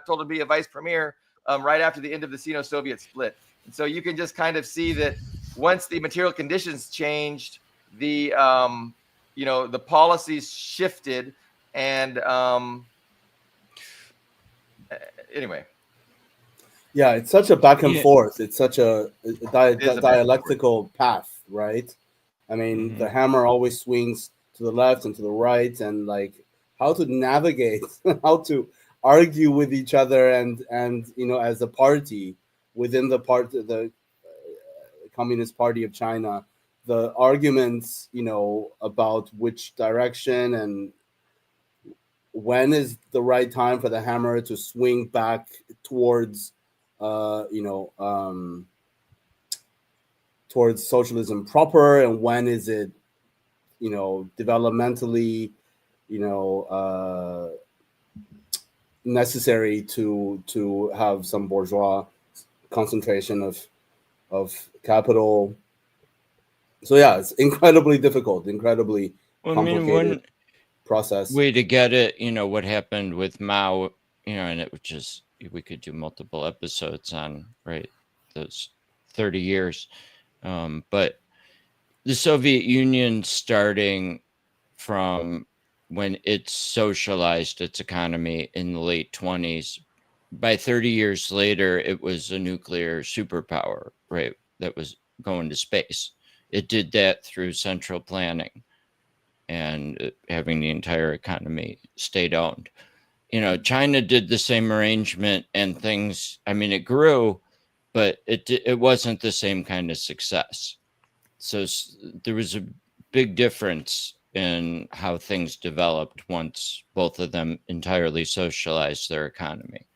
told him to be a vice premier right after the end of the Sino-Soviet split. And so you can just kind of see that once the material conditions changed, the the policies shifted, and anyway. Yeah, it's such a back and forth. It's such a dialectical path, right? I mean, the hammer always swings to the left and to the right, and like how to navigate, how to argue with each other, and as a party within the Communist Party of China, the arguments, about which direction and when is the right time for the hammer to swing back towards towards socialism proper, and when is it, developmentally, necessary to have some bourgeois concentration of capital. So yeah, it's incredibly difficult, incredibly complicated process. Way to get it, what happened with Mao, and it was just, we could do multiple episodes on, right, those 30 years. But the Soviet Union, starting from when it socialized its economy in the late 20s, by 30 years later, it was a nuclear superpower, right, that was going to space. It did that through central planning and having the entire economy state-owned. China did the same arrangement, and things, I mean, it grew, but it wasn't the same kind of success. So there was a big difference in how things developed once both of them entirely socialized their economy.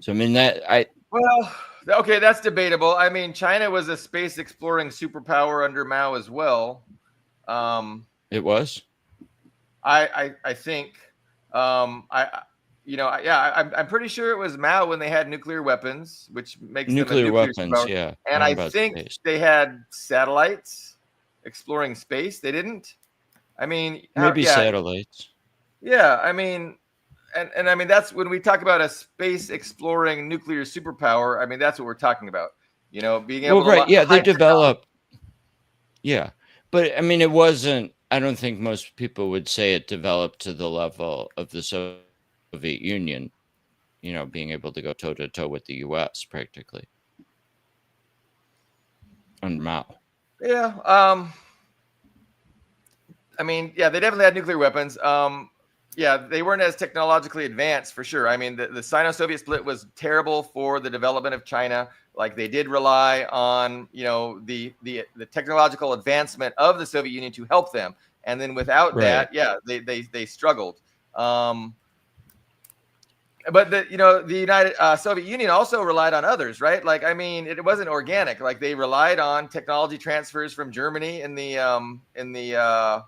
So, I mean, okay, that's debatable. I mean, China was a space exploring superpower under Mao as well. It was. I think. I'm pretty sure it was Mao when they had nuclear weapons, which makes nuclear them a nuclear weapons, superpower. yeah. And I think they had satellites exploring space. They didn't. I mean, maybe satellites. Yeah, I mean, and I mean that's when we talk about a space exploring nuclear superpower. I mean, that's what we're talking about. You know, being able to right, yeah, they develop. Yeah, but I mean, it wasn't. I don't think most people would say it developed to the level of the Soviet Union. You know, being able to go toe to toe with the U.S. practically on Mao. Yeah. I mean, yeah, they definitely had nuclear weapons. Yeah, they weren't as technologically advanced for sure. I mean, the Sino-Soviet split was terrible for the development of China. Like they did rely on, you know, the technological advancement of the Soviet Union to help them, and then without that, yeah, they struggled. But the United Soviet Union also relied on others, right? Like, I mean, it wasn't organic. Like they relied on technology transfers from Germany in the 20s.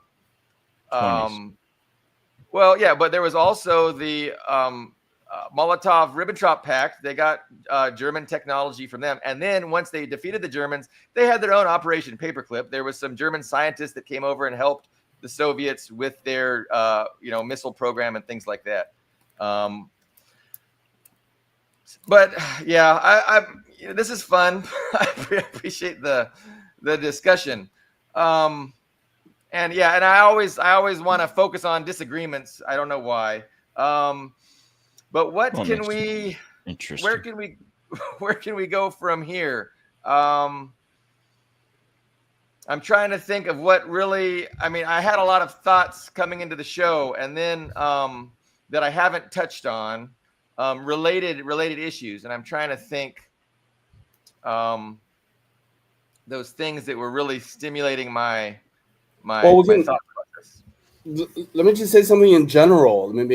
Well, yeah, but there was also the Molotov-Ribbentrop Pact. They got German technology from them, and then once they defeated the Germans, they had their own Operation Paperclip. There was some German scientists that came over and helped the Soviets with their missile program and things like that. But yeah, I this is fun. I appreciate the discussion. And yeah, and I always want to focus on disagreements. I don't know why. But what can we? Where can we go from here? I'm trying to think of what really. I mean, I had a lot of thoughts coming into the show, and then that I haven't touched on related issues, and I'm trying to think those things that were really stimulating my thought process. Let me just say something in general. I mean,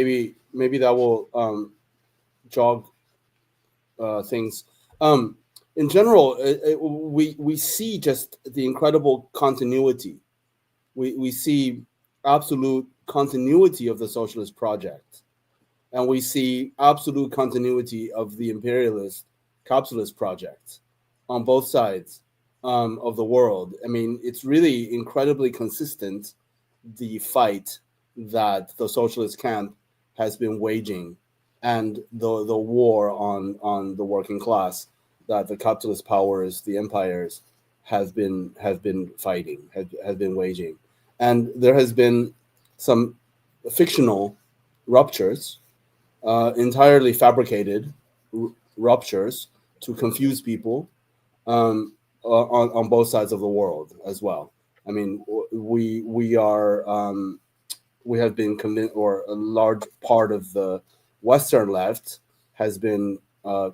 maybe that will jog things. In general, we see just the incredible continuity. We see absolute continuity of the socialist project, and we see absolute continuity of the imperialist capitalist project on both sides of the world. I mean, it's really incredibly consistent, the fight that the socialist camp has been waging, and the war on the working class that the capitalist powers, the empires, have been fighting, have been waging. And there has been some fictional ruptures, entirely fabricated ruptures to confuse people on both sides of the world as well. I mean, we have been convinced, or a large part of the Western left has been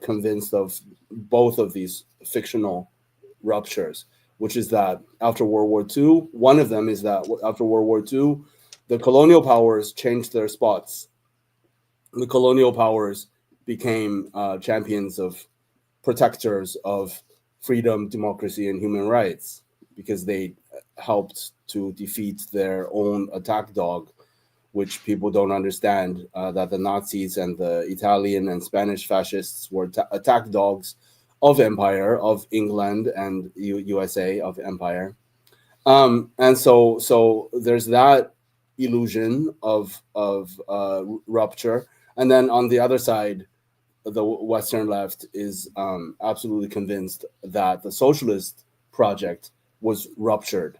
convinced of both of these fictional ruptures, which is that after World War II, one of them is that after World War II, the colonial powers changed their spots. The colonial powers became champions of protectors of freedom, democracy, and human rights, because they helped to defeat their own attack dog, which people don't understand, that the Nazis and the Italian and Spanish fascists were attack dogs of empire, of England and USA, of empire. And so there's that illusion of rupture. And then on the other side, the Western left is absolutely convinced that the socialist project was ruptured,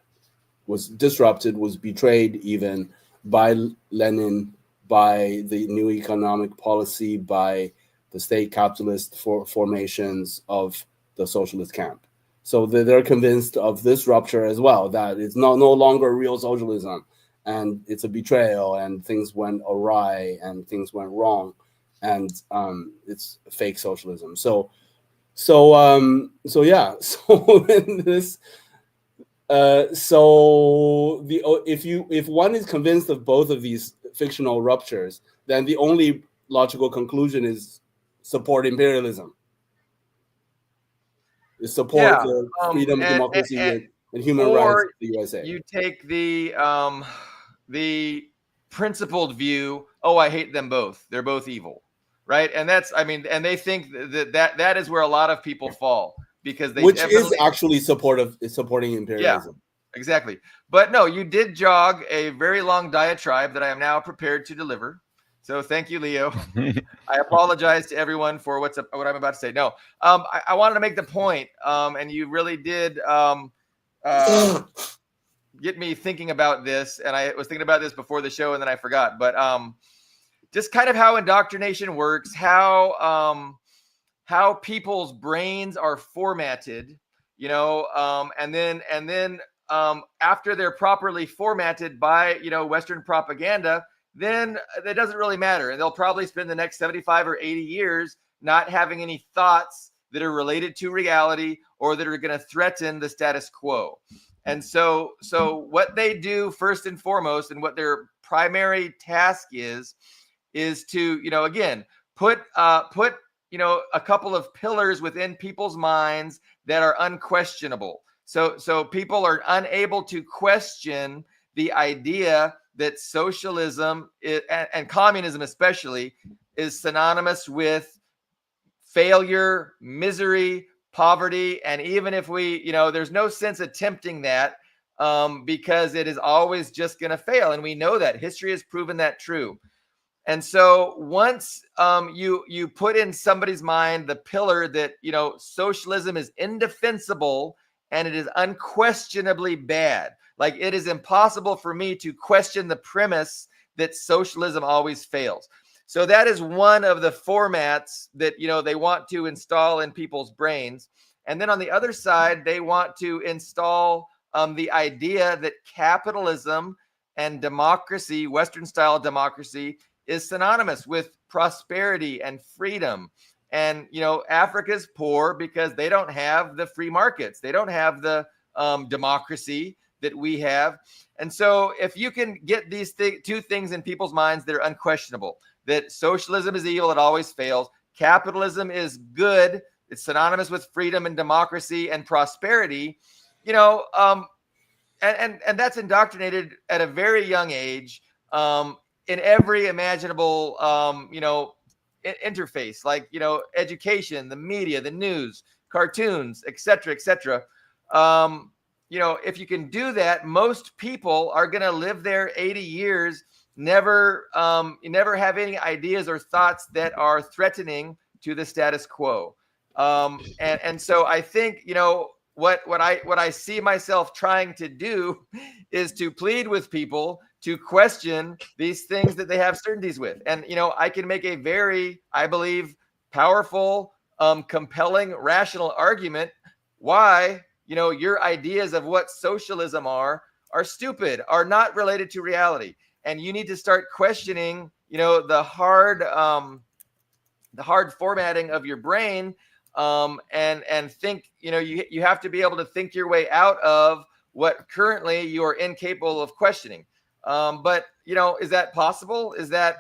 was disrupted, was betrayed even by Lenin, by the new economic policy, by the state capitalist formations of the socialist camp. So they're convinced of this rupture as well, that it's no longer real socialism, and it's a betrayal, and things went awry, and things went wrong, and it's fake socialism. So yeah. So in this, if one is convinced of both of these fictional ruptures, then the only logical conclusion is support imperialism. Is support the freedom, democracy, and human rights of the USA. You take the principled view. Oh, I hate them both. They're both evil, right? And that's, I mean, and they think that is where a lot of people fall, because they which is actually supporting imperialism. Yeah, Exactly. But no, you did jog a very long diatribe that I am now prepared to deliver. So thank you, Leo. I apologize to everyone for what I'm about to say. No, I wanted to make the point, and you really did get me thinking about this. And I was thinking about this before the show, and then I forgot. But just kind of how indoctrination works, how people's brains are formatted, and then after they're properly formatted by Western propaganda, then it doesn't really matter, and they'll probably spend the next 75 or 80 years not having any thoughts that are related to reality or that are going to threaten the status quo. And so what they do first and foremost, and what their primary task is to again put a couple of pillars within people's minds that are unquestionable. So people are unable to question the idea that socialism and communism especially is synonymous with failure, misery, poverty. And even if there's no sense attempting that, because it is always just going to fail. And we know that history has proven that true. And so once you put in somebody's mind the pillar that socialism is indefensible and it is unquestionably bad, like it is impossible for me to question the premise that socialism always fails. So that is one of the formats that they want to install in people's brains. And then on the other side, they want to install the idea that capitalism and democracy, Western style democracy, is synonymous with prosperity and freedom. And Africa's poor because they don't have the free markets. They don't have the democracy that we have. And so if you can get these two things in people's minds that are unquestionable, that socialism is evil, it always fails, capitalism is good, it's synonymous with freedom and democracy and prosperity, and that's indoctrinated at a very young age, in every imaginable, interface, like, education, the media, the news, cartoons, etc., etc. If you can do that, most people are going to live there 80 years, never have any ideas or thoughts that are threatening to the status quo. And so I think, what I see myself trying to do is to plead with people to question these things that they have certainties with. And, I can make a very, I believe, powerful, compelling, rational argument why, your ideas of what socialism are stupid, are not related to reality. And you need to start questioning, the hard formatting of your brain, and think, you have to be able to think your way out of what currently you are incapable of questioning. But is that possible? Is that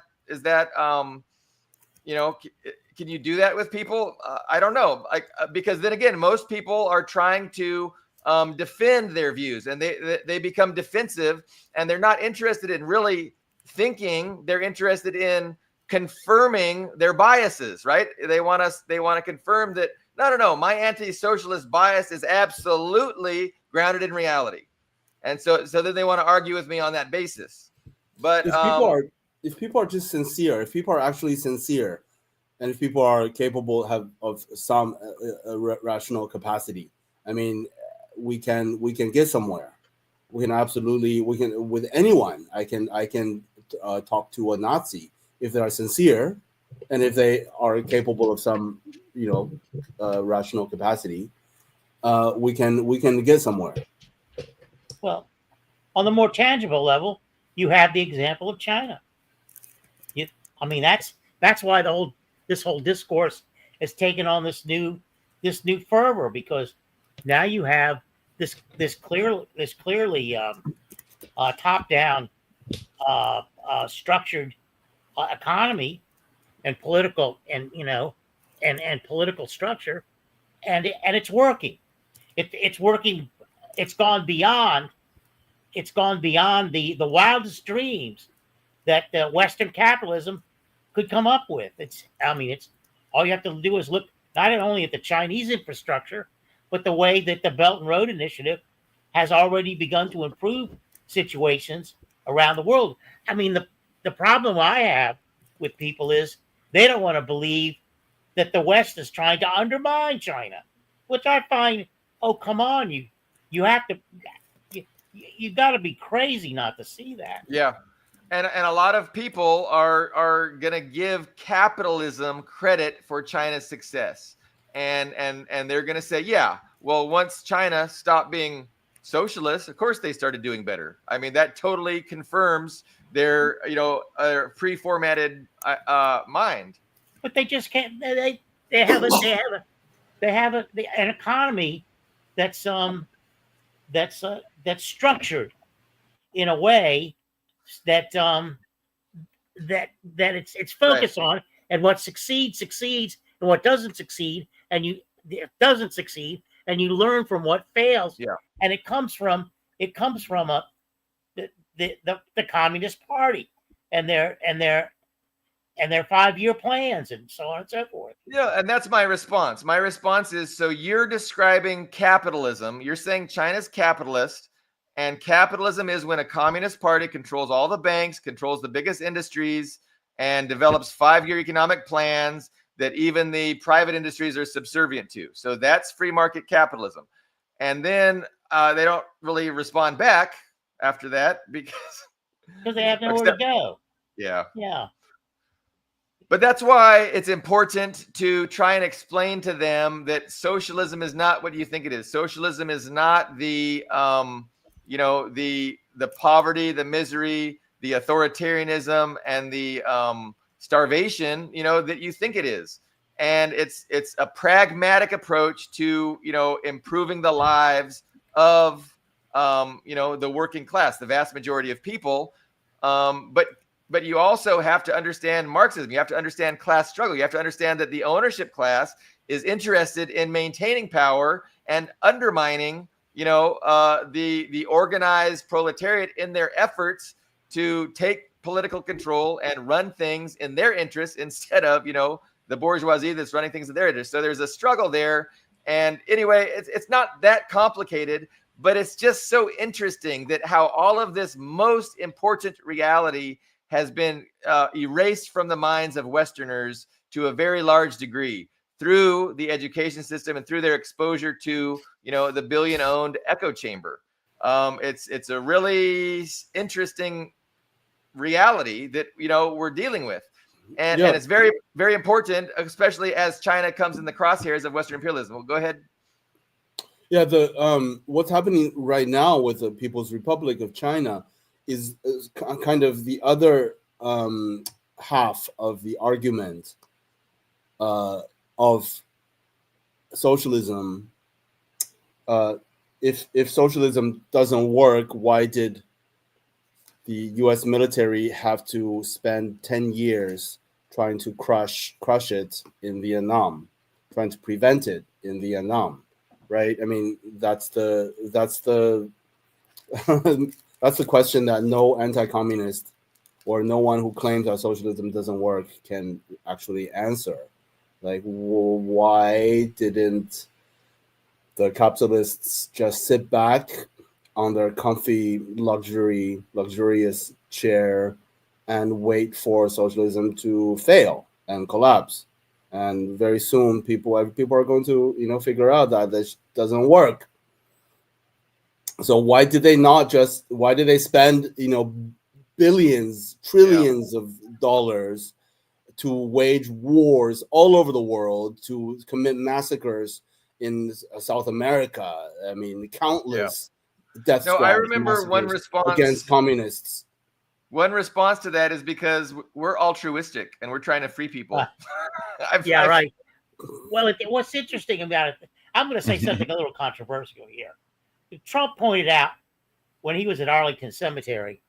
can you do that with people? I don't know. Because then again, most people are trying to defend their views, and they become defensive, and they're not interested in really thinking. They're interested in confirming their biases, right? They want to confirm that no, my anti-socialist bias is absolutely grounded in reality. And so then they want to argue with me on that basis. But if people are just sincere, if people are actually sincere, and if people are capable of some rational capacity, I mean, we can get somewhere. We can with anyone. I can talk to a Nazi if they are sincere, and if they are capable of some rational capacity. We can get somewhere. Well, on the more tangible level, you have the example of China. That's why this whole discourse has taken on this new fervor, because now you have this clearly top down structured economy and political and political structure, and it's working. It's working. It's gone beyond the wildest dreams that Western capitalism could come up with. It's all you have to do is look not only at the Chinese infrastructure, but the way that the Belt and Road Initiative has already begun to improve situations around the world. I mean, the problem I have with people is they don't want to believe that the West is trying to undermine China, which I find, oh, come on, you have to, you got to be crazy not to see that. Yeah. And a lot of people are going to give capitalism credit for China's success. And they're going to say, yeah, well, once China stopped being socialist, of course they started doing better. I mean, that totally confirms their, pre-formatted mind. But they just can't. They have an economy that's structured in a way that it's focused on, and what succeeds, and what doesn't succeed, and it doesn't succeed, and you learn from what fails. Yeah. And it comes from the Communist Party and their 5-year plans and so on and so forth. Yeah, and that's my response. My response is, so you're describing capitalism. You're saying China's capitalist, and capitalism is when a communist party controls all the banks, controls the biggest industries, and develops 5-year economic plans that even the private industries are subservient to. So that's free market capitalism. And then they don't really respond back after that because they have nowhere to go. Yeah. Yeah. But that's why it's important to try and explain to them that socialism is not what you think it is. Socialism is not the the poverty, the misery, the authoritarianism, and the starvation, that you think it is. And it's a pragmatic approach to, improving the lives of, the working class, the vast majority of people. But you also have to understand Marxism. You have to understand class struggle. You have to understand that the ownership class is interested in maintaining power and undermining, the organized proletariat in their efforts to take political control and run things in their interests instead of, the bourgeoisie that's running things in their interests. So there's a struggle there. And anyway, it's not that complicated, but it's just so interesting that how all of this most important reality has been erased from the minds of Westerners to a very large degree through the education system and through their exposure to, the billion-owned echo chamber. It's a really interesting reality that, we're dealing with. And it's very, very important, especially as China comes in the crosshairs of Western imperialism. Well, go ahead. Yeah, what's happening right now with the People's Republic of China is kind of the other half of the argument of socialism. If socialism doesn't work, why did the U.S. military have to spend 10 years trying to crush it in Vietnam, trying to prevent it in Vietnam, right? I mean, that's the that's the question that no anti-communist or no one who claims that socialism doesn't work can actually answer. Like, why didn't the capitalists just sit back on their comfy, luxurious chair and wait for socialism to fail and collapse? And very soon, people are going to, figure out that this doesn't work. So why did they spend, billions, trillions of dollars to wage wars all over the world, to commit massacres in South America? I mean, countless death squads. I remember one response against communists. One response to that is because we're altruistic and we're trying to free people. Right. Well, what's interesting about it, I'm going to say something a little controversial here. Trump pointed out when he was at Arlington Cemetery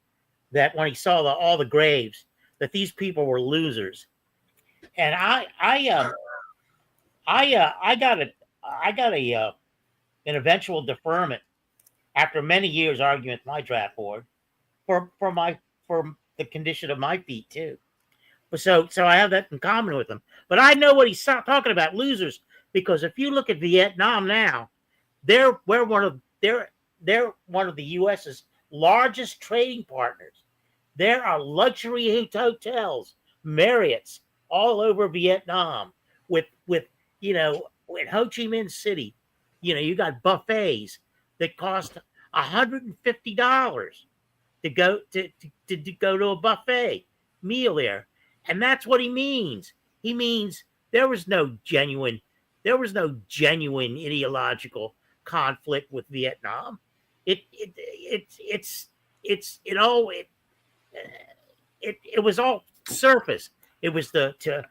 that when he saw all the graves, that these people were losers. And I got an eventual deferment after many years arguing with my draft board for the condition of my feet too. So I have that in common with him. But I know what he's talking about, losers, because if you look at Vietnam now, they're they're one of the U.S.'s largest trading partners. There are luxury hotels, Marriott's, all over Vietnam. With in Ho Chi Minh City, you got buffets that cost $150 to go to a buffet meal there, and that's what he means. He means there was no genuine ideological conflict with Vietnam. It was all surface. It was to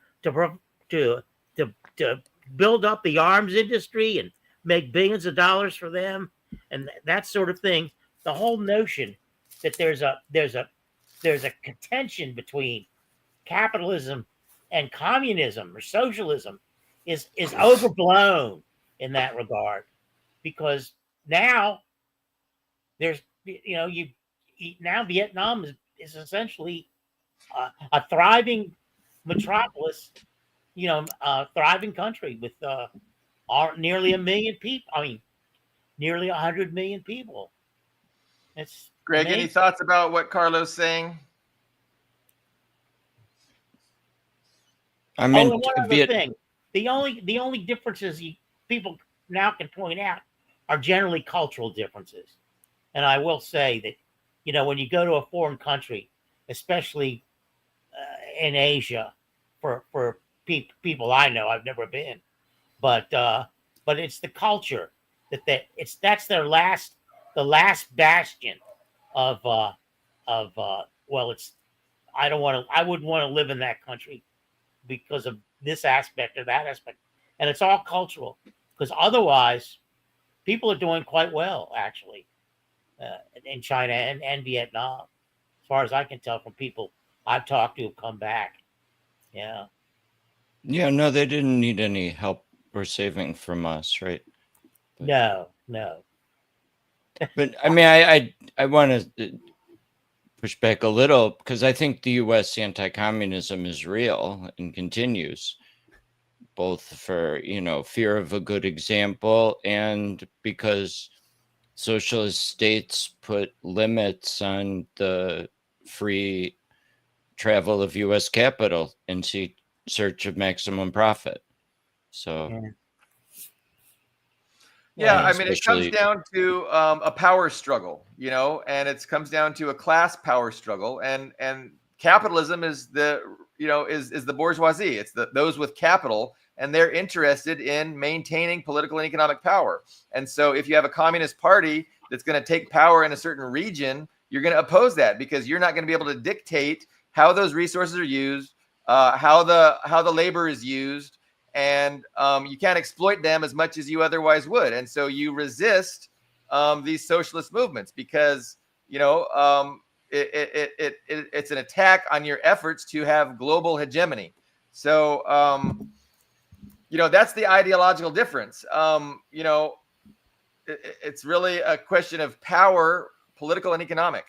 build up the arms industry and make billions of dollars for them and that sort of thing. The whole notion that there's a contention between capitalism and communism or socialism is overblown in that regard, because now there's now Vietnam is essentially a thriving metropolis, a thriving country with nearly 1 million people. I mean, nearly 100 million people. It's Greg, amazing. Any thoughts about what Carlos saying? I mean, one other thing. The only differences people now can point out are generally cultural differences. And I will say that, when you go to a foreign country, especially in Asia, for people I know, I've never been, but it's the culture that's the last bastion of it's, I wouldn't want to live in that country because of this aspect or that aspect, and it's all cultural, because otherwise people are doing quite well actually in China and Vietnam, as far as I can tell from people I've talked to who come back. Yeah, no, they didn't need any help or saving from us, right? No. But I mean, I want to push back a little, because I think the U.S. anti-communism is real and continues, both for, fear of a good example and because socialist states put limits on the free travel of U.S. capital in search of maximum profit. So, yeah, I mean, it comes down to a power struggle, and it comes down to a class power struggle, and capitalism is the bourgeoisie. It's those with capital, and they're interested in maintaining political and economic power. And so if you have a communist party that's going to take power in a certain region, you're going to oppose that, because you're not going to be able to dictate how those resources are used, how the labor is used, and you can't exploit them as much as you otherwise would. And so you resist these socialist movements, because it's an attack on your efforts to have global hegemony. So that's the ideological difference. It's really a question of power, political and economic.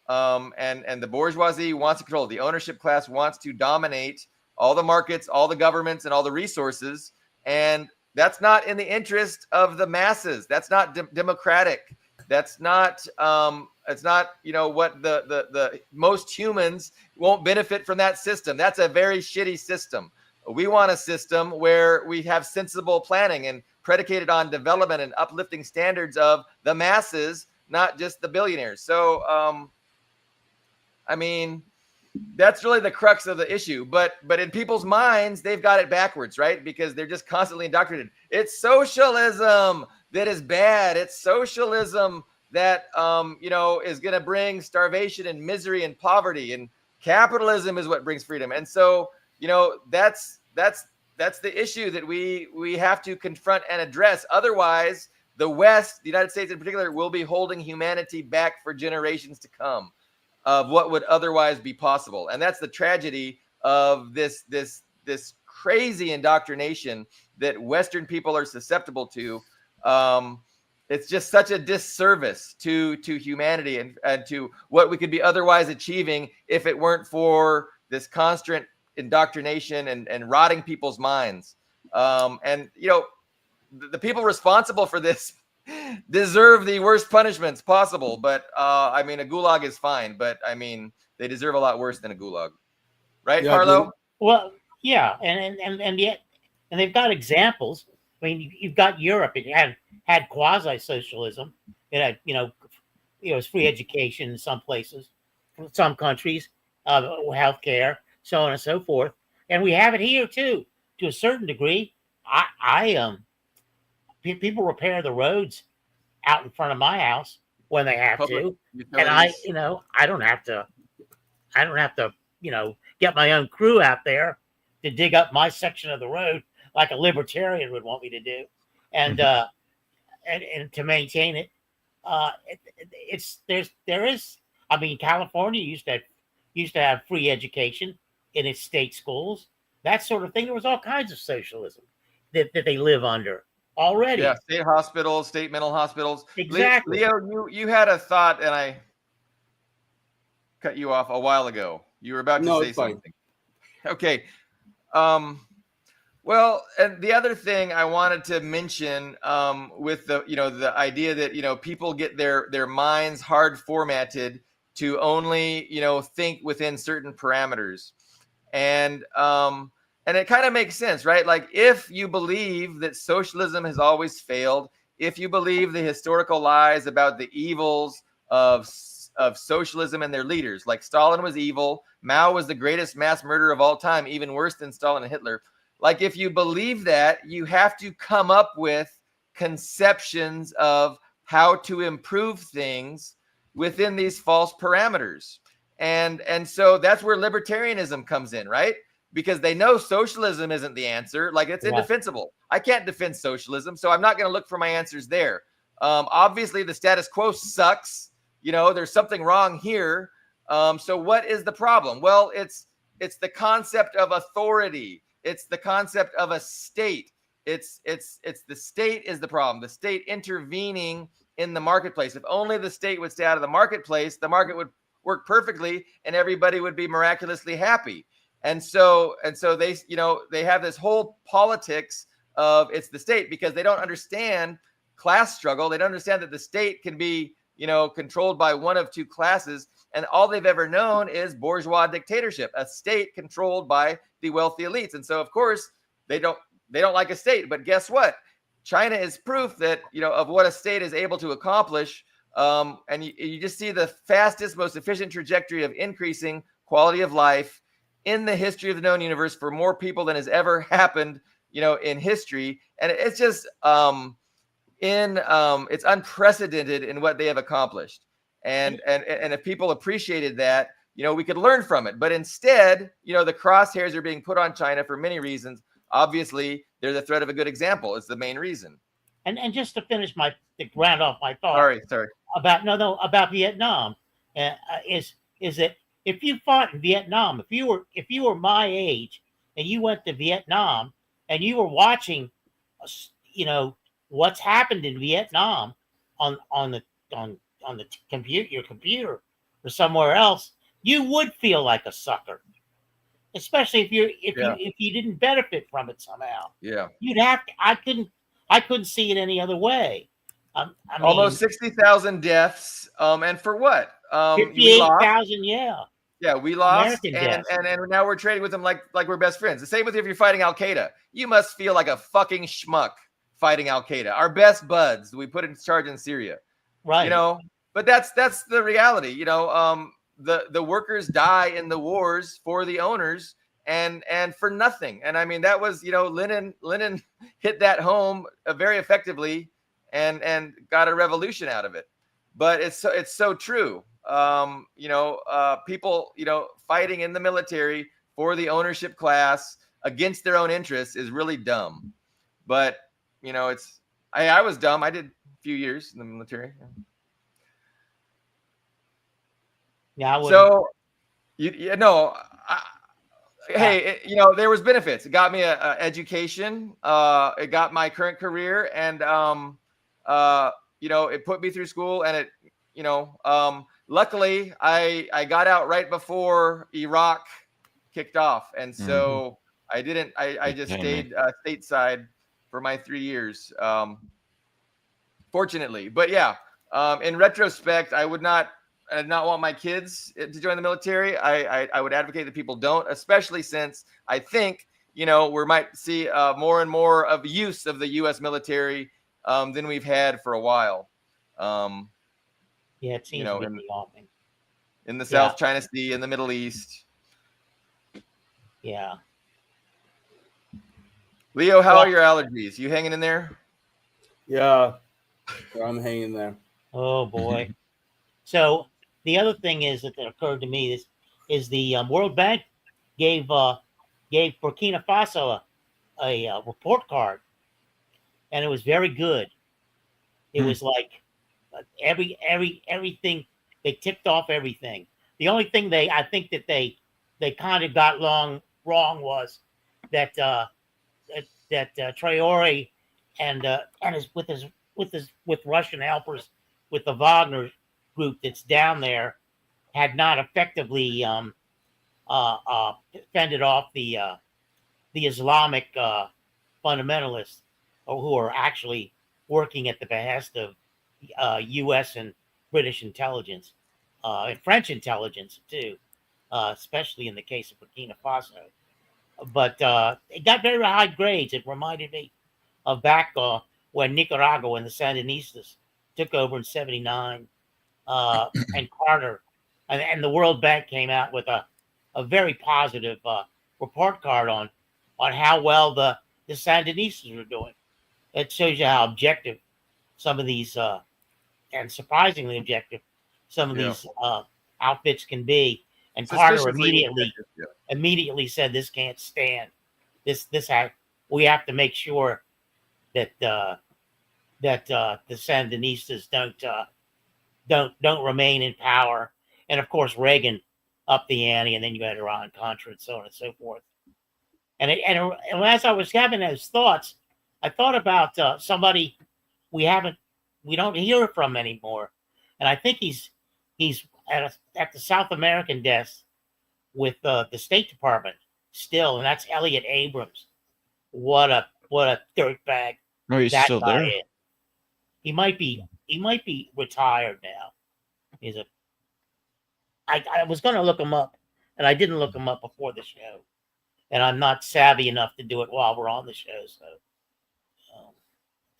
And the bourgeoisie wants to control. The ownership class wants to dominate all the markets, all the governments, and all the resources. And that's not in the interest of the masses. That's not democratic. That's not, it's not, what the most humans won't benefit from that system. That's a very shitty system. We want a system where we have sensible planning and predicated on development and uplifting standards of the masses, not just the billionaires. So, I mean, that's really the crux of the issue. But in people's minds, they've got it backwards, right? Because they're just constantly indoctrinated. It's socialism that is bad. It's socialism that is going to bring starvation and misery and poverty. And capitalism is what brings freedom. And so, that's the issue that we have to confront and address. Otherwise, the West, the United States in particular, will be holding humanity back for generations to come of what would otherwise be possible. And that's the tragedy of this crazy indoctrination that Western people are susceptible to. It's just such a disservice to humanity and to what we could be otherwise achieving if it weren't for this constant indoctrination and rotting people's minds. And the people responsible for this deserve the worst punishments possible. But I mean, a gulag is fine, but I mean, they deserve a lot worse than a gulag, right, Yeah, Carlo? Well, yeah, and yet, and they've got examples. I mean, you've got Europe. It had quasi socialism. It had it was free education in some places, some countries, healthcare, so on and so forth. And we have it here too, to a certain degree. People repair the roads out in front of my house when they have Public to, and utilities. I don't have to, get my own crew out there to dig up my section of the road like a libertarian would want me to do, and and to maintain it. There is. I mean, California used to have free education in its state schools, that sort of thing. There was all kinds of socialism that they live under already. Yeah, state hospitals, state mental hospitals. Exactly. Leo, you had a thought, and I cut you off a while ago. You were about to say something. Okay. Well, and the other thing I wanted to mention with the idea that people get their minds hard formatted to only think within certain parameters, and it kind of makes sense, right? Like, if you believe that socialism has always failed, if you believe the historical lies about the evils of socialism and their leaders, like Stalin was evil, Mao was the greatest mass murderer of all time, even worse than Stalin and Hitler. Like, if you believe that, you have to come up with conceptions of how to improve things within these false parameters. And so that's where libertarianism comes in, right? Because they know socialism isn't the answer. Like, it's indefensible. I can't defend socialism, so I'm not going to look for my answers there. Obviously, the status quo sucks. There's something wrong here. So what is the problem? Well, it's the concept of authority. It's the concept of a state. It's the state is the problem. The state intervening in the marketplace. If only the state would stay out of the marketplace, the market would work perfectly and everybody would be miraculously happy. And so they have this whole politics of it's the state, because they don't understand class struggle. They don't understand that the state can be controlled by one of two classes, and all they've ever known is bourgeois dictatorship, a state controlled by the wealthy elites. And so, of course, they don't like a state. But guess what? China is proof that of what a state is able to accomplish. And you just see the fastest, most efficient trajectory of increasing quality of life in the history of the known universe for more people than has ever happened, in history. And it's just it's unprecedented in what they have accomplished. And if people appreciated that, we could learn from it. But instead, the crosshairs are being put on China for many reasons. Obviously, they're the threat of a good example. It's the main reason. And just to finish to round off my thought. Sorry. About Vietnam, is that if you fought in Vietnam, if you were my age and you went to Vietnam and you were watching, what's happened in Vietnam on the your computer or somewhere else, you would feel like a sucker, especially if you didn't benefit from it somehow. Yeah, you'd have to. I couldn't see it any other way. Almost 60,000 deaths. And for what? 58,000. Yeah, we lost, and now we're trading with them like we're best friends. The same with if you're fighting Al Qaeda. You must feel like a fucking schmuck fighting Al Qaeda. Our best buds we put in charge in Syria, right? But that's the reality. The workers die in the wars for the owners and for nothing. And I mean, that was Lenin hit that home very effectively and got a revolution out of it. But it's so true. People fighting in the military for the ownership class against their own interests is really dumb. But I was dumb. I did a few years in the military. Yeah. So hey, there was benefits. It got me a education. It got my current career, and it put me through school, and it luckily I got out right before Iraq kicked off, and so I didn't. I just stayed stateside for my 3 years. Fortunately, but yeah, in retrospect, I would not want my kids to join the military. I would advocate that people don't, especially since I think we might see more and more of use of the U.S. military than we've had for a while. Yeah, it seems to be developing in the South China Sea, in the Middle East. Yeah. Leo, how are your allergies? You hanging in there? Yeah, I'm hanging there. Oh boy. So the other thing is that occurred to me is the World Bank gave Burkina Faso a report card, and it was very good. It was like everything, they ticked off everything. The only thing I think that they kind of got wrong was that Traore and with Russian helpers, with the Wagner group that's down there, had not effectively fended off the Islamic fundamentalists, or who are actually working at the behest of U.S. and British intelligence, and French intelligence too, especially in the case of Burkina Faso. But it got very high grades. It reminded me of back when Nicaragua and the Sandinistas took over in '79, and Carter, and the World Bank came out with a very positive report card on how well the Sandinistas are doing. It shows you how objective some of these, and surprisingly objective, some of these outfits can be. And Carter immediately said, "This can't stand. We have to make sure that the Sandinistas don't remain in power." And of course, Reagan upped the ante, and then you had Iran-Contra and so on and so forth. And as I was having those thoughts, I thought about somebody we don't hear from anymore, and I think he's at the South American desk with the State Department still, and that's Elliot Abrams. What a dirtbag! No, he's that still guy there. Is. He might be retired now. I was going to look him up, and I didn't look him up before the show, and I'm not savvy enough to do it while we're on the show. So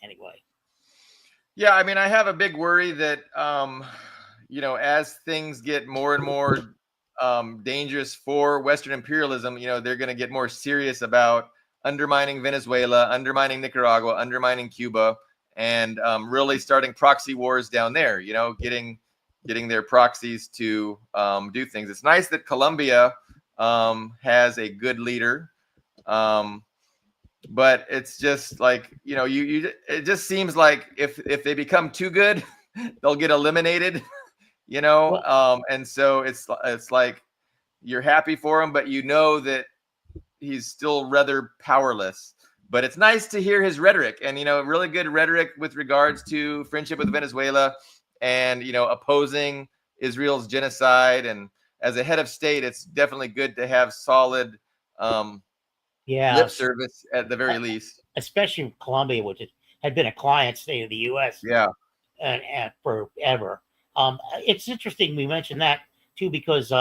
anyway. Yeah, I mean, I have a big worry that as things get more and more dangerous for Western imperialism, they're going to get more serious about undermining Venezuela, undermining Nicaragua, undermining Cuba, and really starting proxy wars down there. Getting their proxies to do things. It's nice that Colombia has a good leader, but it's just like it just seems like if they become too good, they'll get eliminated. And so it's like you're happy for him, but that he's still rather powerless. But it's nice to hear his rhetoric, and really good rhetoric with regards to friendship with Venezuela, and opposing Israel's genocide. And as a head of state, it's definitely good to have solid lip service at the very least, especially Colombia, which had been a client state of the U.S. and forever. It's interesting we mentioned that too, because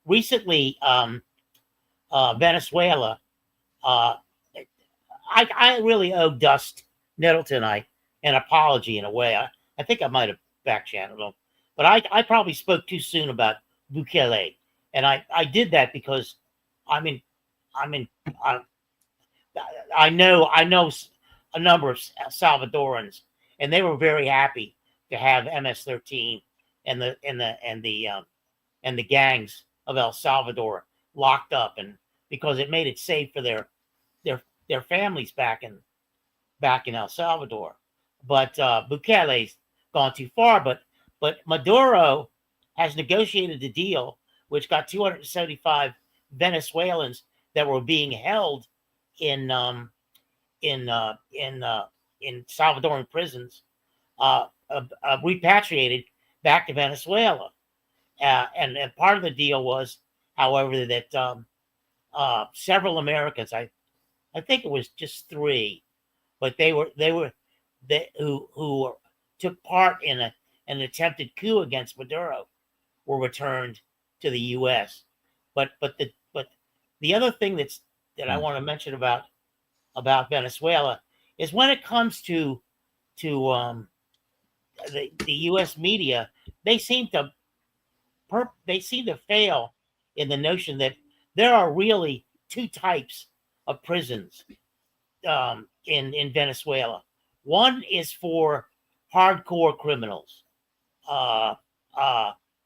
recently Venezuela, I really owe Dust Nettleton an apology in a way. I think I might have back-channeled him, but I probably spoke too soon about Bukele, and I did that because I know a number of Salvadorans, and they were very happy to have MS-13 and the gangs of El Salvador locked up, and because it made it safe for their families back in El Salvador. But Bukele's gone too far. But Maduro has negotiated a deal which got 275 Venezuelans that were being held in Salvadoran prisons repatriated back to Venezuela. And part of the deal was, however, that several Americans, I think it was just 3, but who took part in an attempted coup against Maduro were returned to the U.S. But the other thing that I want to mention about Venezuela is when it comes to the U.S. media, they seem to fail in the notion that there are really two types of prisons in Venezuela. One is for hardcore criminals,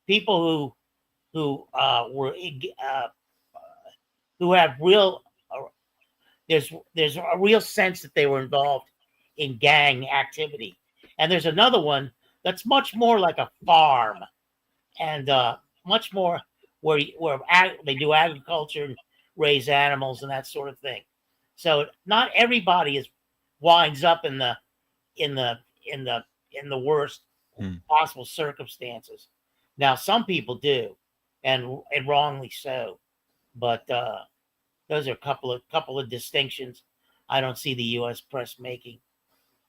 people who were who have real. There's a real sense that they were involved in gang activity, and there's another one that's much more like a farm, and much more where they do agriculture and raise animals and that sort of thing. So not everybody winds up in the worst possible circumstances. Now some people do, and wrongly so, but those are a couple of distinctions I don't see the U.S. press making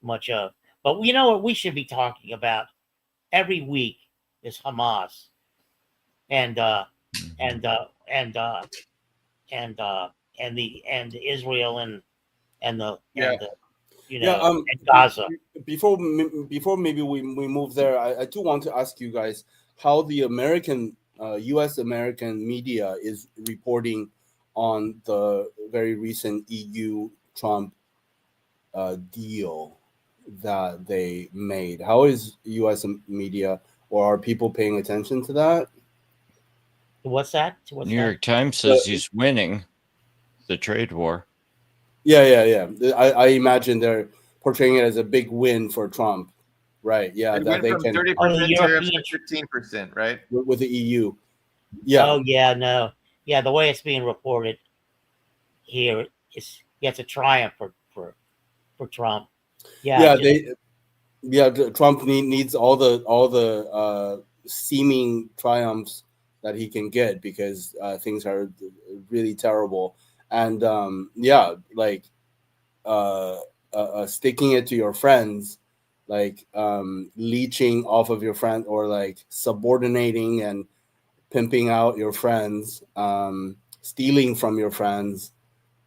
much of. But you know what we should be talking about every week is Hamas and Israel and Gaza. Before maybe we move there, I do want to ask you guys how the U.S. American media is reporting on the very recent EU Trump deal that they made. How is U.S. media, or are people paying attention to that? What's that? New York Times says he's winning the trade war. Yeah. I imagine they're portraying it as a big win for Trump, right? Yeah, that they can 30% tariffs to 15%, right? With the EU. Yeah. Oh yeah, no, yeah. The way it's being reported here is it's a triumph for Trump. Yeah. Trump needs all the seeming triumphs that he can get because things are really terrible. And sticking it to your friends, like leeching off of your friend, or like subordinating and pimping out your friends, stealing from your friends,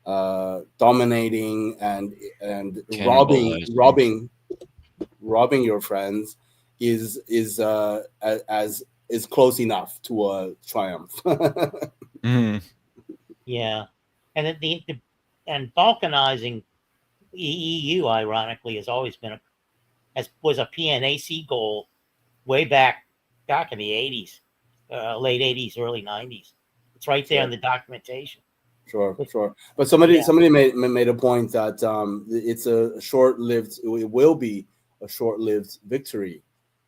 dominating and robbing your friends is close enough to a triumph. Yeah, and and balkanizing the EU, ironically, has always been was a PNAC goal way back in the 80s, late 80s, early 90s. It's right there in the documentation. Sure. But somebody made a point that it's it will be a short-lived victory,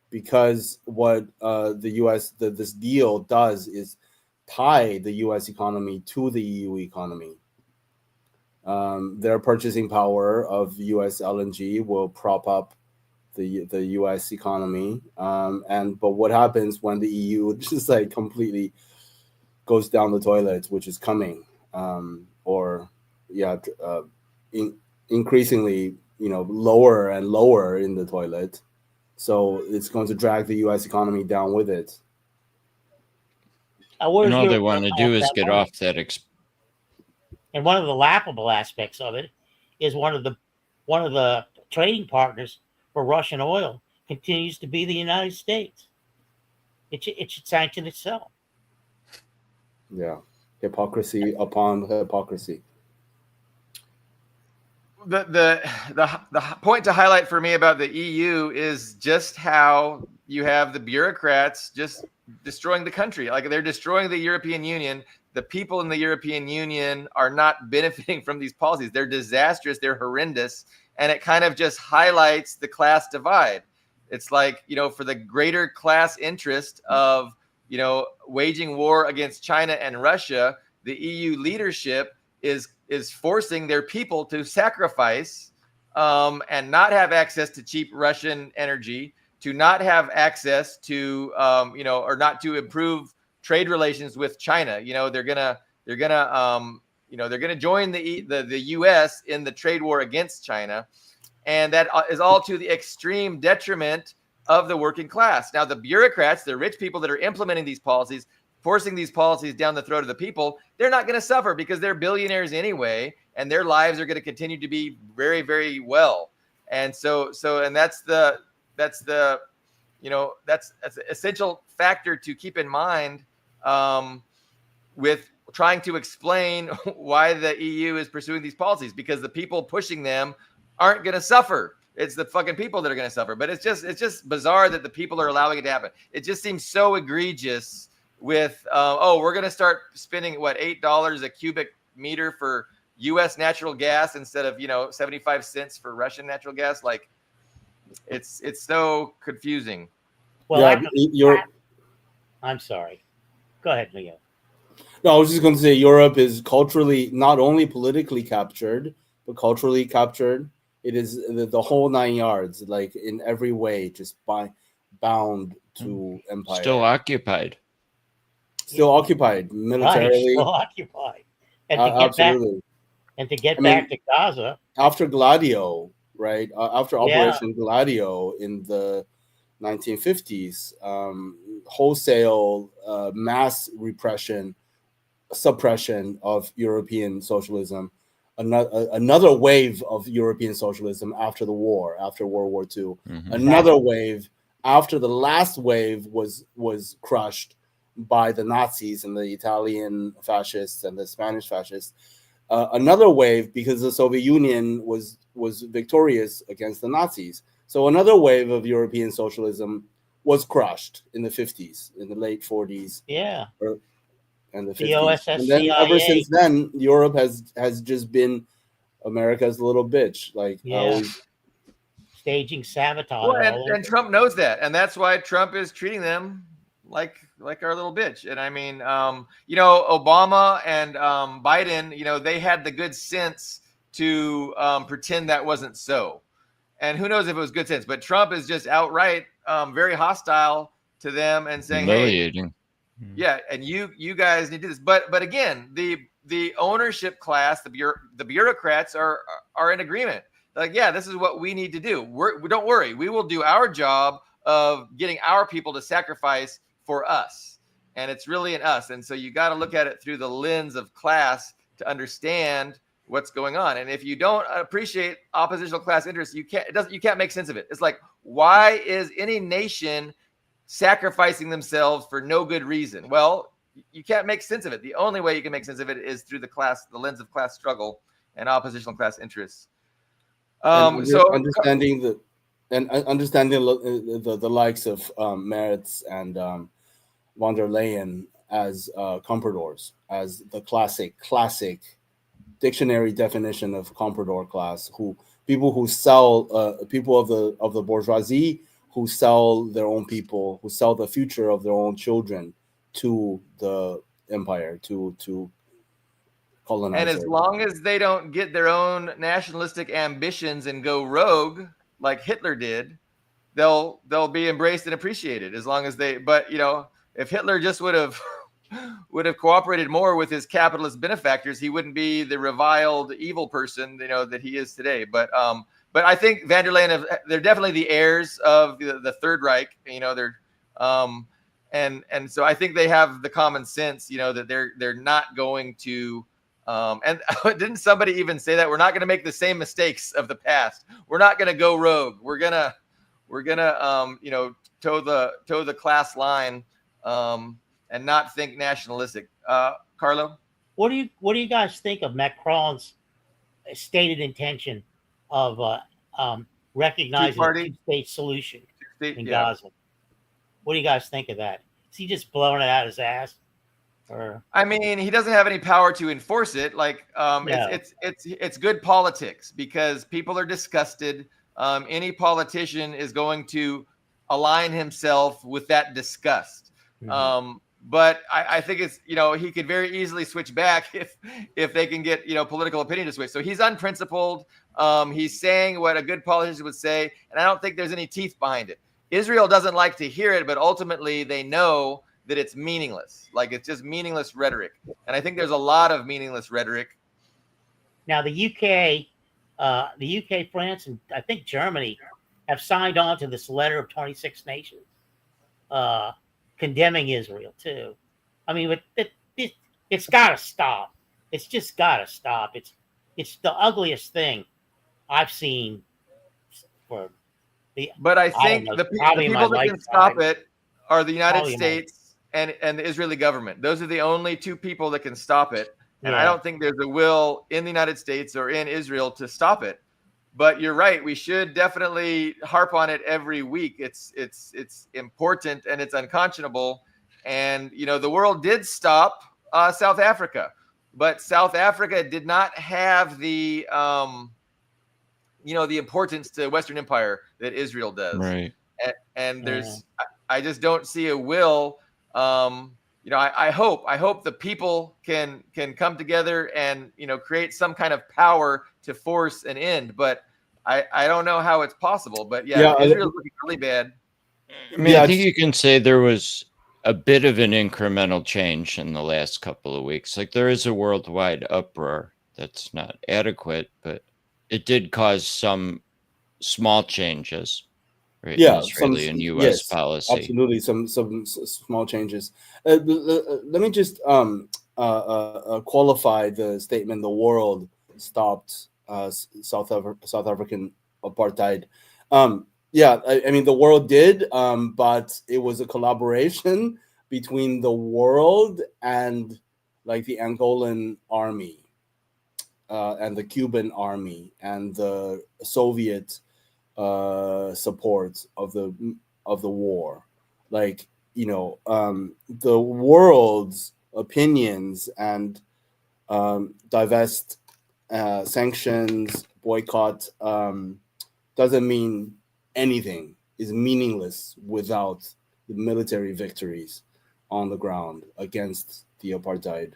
because what the U.S. this deal does is tie the U.S. economy to the EU economy. Their purchasing power of U.S. LNG will prop up the U.S. economy. But what happens when the EU just like completely goes down the toilet, which is coming, increasingly, lower and lower in the toilet. So it's going to drag the U.S. economy down with it. And all they want to do is get off that. And one of the laughable aspects of it is one of the trading partners for Russian oil continues to be the United States. It should sanction itself. Yeah, hypocrisy upon hypocrisy. The point to highlight for me about the EU is just how you have the bureaucrats just destroying the country. Like, they're destroying the European Union. The people in the European Union are not benefiting from these policies. They're disastrous. They're horrendous. And it kind of just highlights the class divide. It's like, for the greater class interest of, waging war against China and Russia, the EU leadership is forcing their people to sacrifice and not have access to cheap Russian energy, to not have access to, or not to improve trade relations with China. They're gonna join the U.S. in the trade war against China, and that is all to the extreme detriment of the working class. Now, the bureaucrats, the rich people that are implementing these policies, forcing these policies down the throat of the people, they're not going to suffer because they're billionaires anyway, and their lives are going to continue to be very, very well. And and that's the that's an essential factor to keep in mind with trying to explain why the EU is pursuing these policies, because the people pushing them aren't going to suffer. It's the fucking people that are going to suffer. But it's just bizarre that the people are allowing it to happen. It just seems so egregious with, we're going to start spending what, $8 a cubic meter for U.S. natural gas instead of 75 cents for Russian natural gas. Like, it's so confusing. Well, I'm sorry. Go ahead, Leo. No, I was just going to say Europe is culturally, not only politically captured, but culturally captured. It is the whole 9 yards, like in every way, just bound to empire. Still occupied. Still occupied militarily. Right, still occupied. And to get back to Gaza. After Gladio, right? After Operation Gladio in the 1950s, wholesale mass suppression of European socialism, another wave of European socialism after the war, after World War II, another wave after the last wave was crushed by the Nazis and the Italian fascists and the Spanish fascists, another wave because the Soviet Union was victorious against the Nazis. So another wave of European socialism was crushed in the 50s, in the late 40s. Yeah. And the 50s. The OSS, and then CIA. Ever since then, Europe has just been America's little bitch. Like, staging sabotage. Well, and Trump knows that, and that's why Trump is treating them like our little bitch. And I mean, Obama and Biden, they had the good sense to pretend that wasn't so. And who knows if it was good sense, but Trump is just outright very hostile to them and saying, humiliating. Hey, yeah, and you guys need to do this. But again, the ownership class, the bureaucrats are in agreement. Like, yeah, this is what we need to do. Don't worry, we will do our job of getting our people to sacrifice for us, and it's really in us. And so you got to look at it through the lens of class to understand what's going on. And if you don't appreciate oppositional class interests, you can't make sense of it. It's like, why is any nation sacrificing themselves for no good reason? Well, you can't make sense of it. The only way you can make sense of it is through the lens of class struggle and oppositional class interests. Understanding the likes of Merz and von der Leyen as compradors, as the classic dictionary definition of comprador class, people who sell people of the bourgeoisie, who sell their own people, who sell the future of their own children to the empire, to colonize. And as long as they don't get their own nationalistic ambitions and go rogue like Hitler did, they'll be embraced and appreciated. As long as if Hitler just would have cooperated more with his capitalist benefactors, he wouldn't be the reviled evil person that he is today. But I think van der Leyen, they're definitely the heirs of the Third Reich. They're and so I think they have the common sense, that they're not going to. And didn't somebody even say that we're not going to make the same mistakes of the past? We're not going to go rogue. We're gonna toe the class line and not think nationalistic. Carlo, what do you guys think of Macron's stated intention of recognizing a two-state solution in Gaza? What do you guys think of that? Is he just blowing it out his ass? I mean, he doesn't have any power to enforce it. Like, it's good politics because people are disgusted. Any politician is going to align himself with that disgust. Mm-hmm. But I think it's, he could very easily switch back if they can get, political opinion to switch. So he's unprincipled. He's saying what a good politician would say, and I don't think there's any teeth behind it. Israel doesn't like to hear it, but ultimately they know that it's meaningless. Like, it's just meaningless rhetoric. And I think there's a lot of meaningless rhetoric. Now, the UK, France, and I think Germany have signed on to this letter of 26 nations condemning Israel too. I mean, but it's got to stop. It's just got to stop. It's the ugliest thing I've seen for the. But I I don't think know, the probably in my people that can lifetime. stop it are the United Probably in my- States and the Israeli government. Those are the only two people that can stop it. And I Yeah. don't think there's a will in the United States or in Israel to stop it. But you're right. We should definitely harp on it every week. It's important and it's unconscionable. And the world did stop South Africa, but South Africa did not have the the importance to Western Empire that Israel does. Right. And I just don't see a will. I hope the people can come together and create some kind of power to force an end. But I don't know how it's possible. But Israel's looking really bad. I mean, I think you can say there was a bit of an incremental change in the last couple of weeks. Like there is a worldwide uproar that's not adequate, but it did cause some small changes, right? Yeah, in Israeli and U.S. policy. Absolutely, some small changes. Let me just qualify the statement: the world stopped South African apartheid. I mean the world did, but it was a collaboration between the world and like the Angolan army. And the Cuban army and the Soviet support of the war, like the world's opinions and divest, sanctions, boycott doesn't mean anything. Is meaningless without the military victories on the ground against the apartheid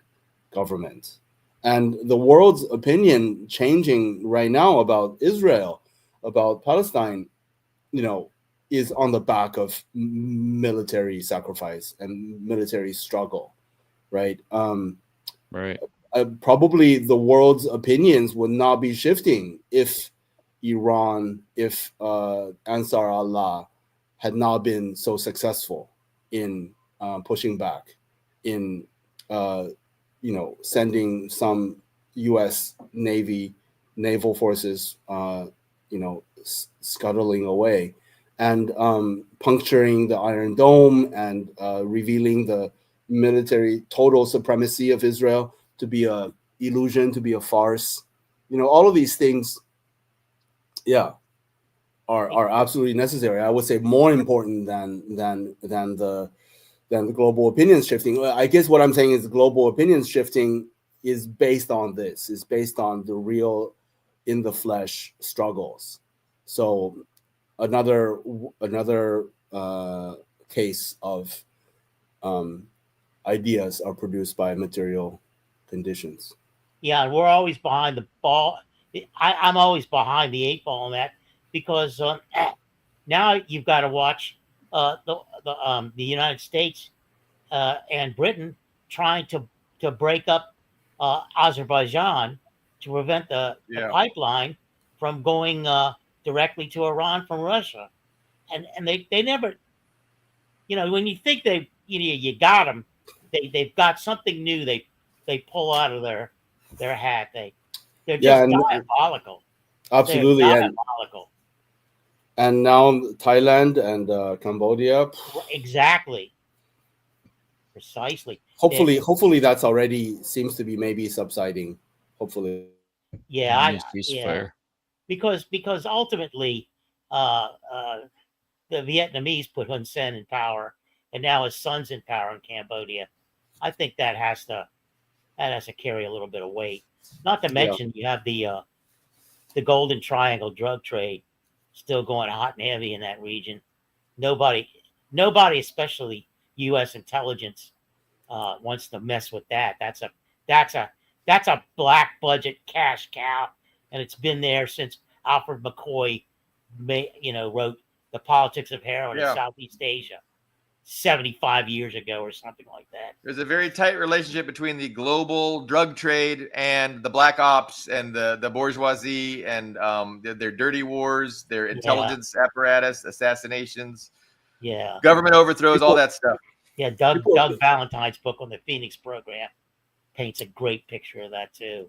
government. And the world's opinion changing right now about Israel, about Palestine, is on the back of military sacrifice and military struggle, right? Right. Probably the world's opinions would not be shifting if Iran, if Ansar Allah had not been so successful in pushing back, in sending some U.S. naval forces, scuttling away, and puncturing the Iron Dome and revealing the military total supremacy of Israel to be a illusion, to be a farce. All of these things, are absolutely necessary. I would say more important than the global opinions shifting. I guess what I'm saying is the global opinions shifting is based on this, is based on the real in the flesh struggles. So another case of ideas are produced by material conditions. Yeah, and we're always behind the ball. I'm always behind the 8 ball on that because now you've got to watch the United States and Britain trying to break up Azerbaijan to prevent the pipeline from going directly to Iran from Russia, and they never, when you think you got them, they've got something new they pull out of their hat. They're just diabolical. Absolutely, they're diabolical. And now Thailand and Cambodia. Exactly. Precisely. Hopefully that's already seems to be maybe subsiding. Hopefully. Yeah, because ultimately, the Vietnamese put Hun Sen in power, and now his son's in power in Cambodia. I think that has to carry a little bit of weight. Not to mention you have the Golden Triangle drug trade still going hot and heavy in that region. Nobody, especially U.S. intelligence, wants to mess with that. That's a black budget cash cow, and it's been there since Alfred McCoy, wrote The Politics of Heroin in Southeast Asia. 75 years ago or something like that. There's a very tight relationship between the global drug trade and the black ops and the bourgeoisie and their dirty wars, their intelligence apparatus, assassinations, government overthrows, all that stuff. Yeah, Doug Valentine's book on the Phoenix program paints a great picture of that too.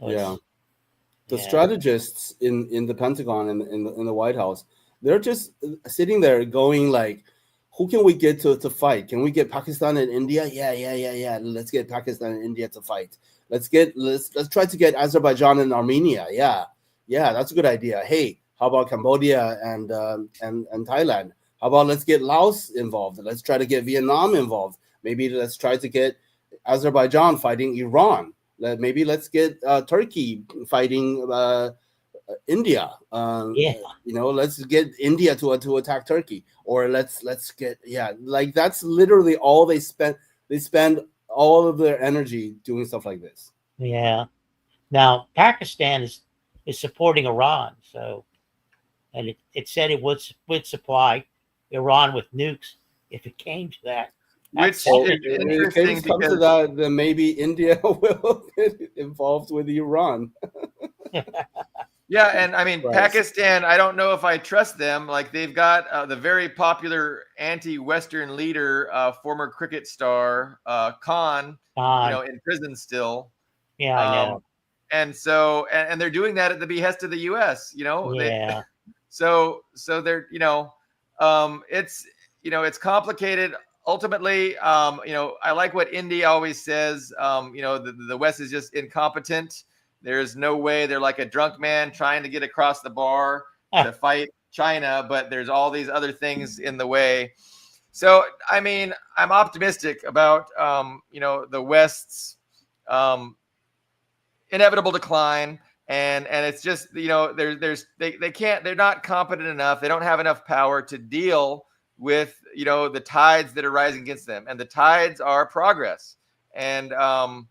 The strategists in the Pentagon and in the White House, they're just sitting there going like, who can we get to fight? Can we get Pakistan and India? Yeah. Let's get Pakistan and India to fight. Let's try to get Azerbaijan and Armenia. Yeah, that's a good idea. Hey, how about Cambodia and Thailand? How about let's get Laos involved? Let's try to get Vietnam involved. Maybe let's try to get Azerbaijan fighting Iran. Maybe let's get Turkey fighting India. Let's get India to attack Turkey, or let's get like that's literally all they spend. They spend all of their energy doing stuff like this. Yeah. Now Pakistan is supporting Iran, so, and it said it would supply Iran with nukes if it came to that. Which if it comes to that, then maybe India will get involved with Iran. Yeah, and I mean, Pakistan, I don't know if I trust them. Like, they've got the very popular anti-Western leader, former cricket star, Khan, in prison still. Yeah, I know. And so, and they're doing that at the behest of the U.S., Yeah. So they're, it's complicated. Ultimately, I like what India always says, the West is just incompetent. There's no way. They're like a drunk man trying to get across the bar to fight China, but there's all these other things in the way. So, I mean, I'm optimistic about, the West's inevitable decline. And it's just, they can't, they're not competent enough. They don't have enough power to deal with, the tides that are rising against them. And the tides are progress. And, and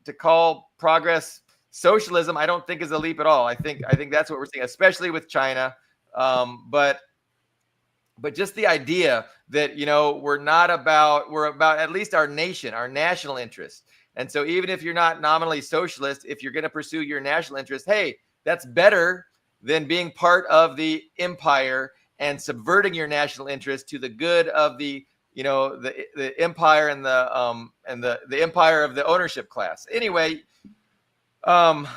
to call progress socialism, I don't think is a leap at all. I think that's what we're seeing, especially with China. But just the idea that, we're about at least our nation, our national interest. And so even if you're not nominally socialist, if you're going to pursue your national interest, hey, that's better than being part of the empire and subverting your national interest to the good of the empire and the empire of the ownership class. Anyway, I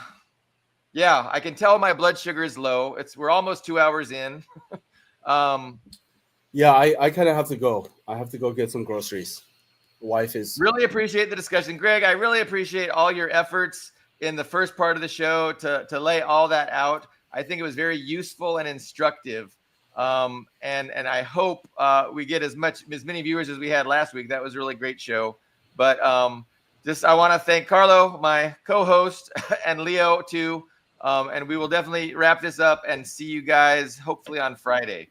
can tell my blood sugar is low. We're almost 2 hours in. I kind of have to go. I have to go get some groceries. Wife is really appreciate the discussion, Greg. I really appreciate all your efforts in the first part of the show to lay all that out. I think it was very useful and instructive. And I hope we get as many viewers as we had last week. That was a really great show. But I want to thank Carlo, my co-host, and Leo too. And we will definitely wrap this up and see you guys hopefully on Friday.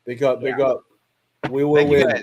Big up. We will win.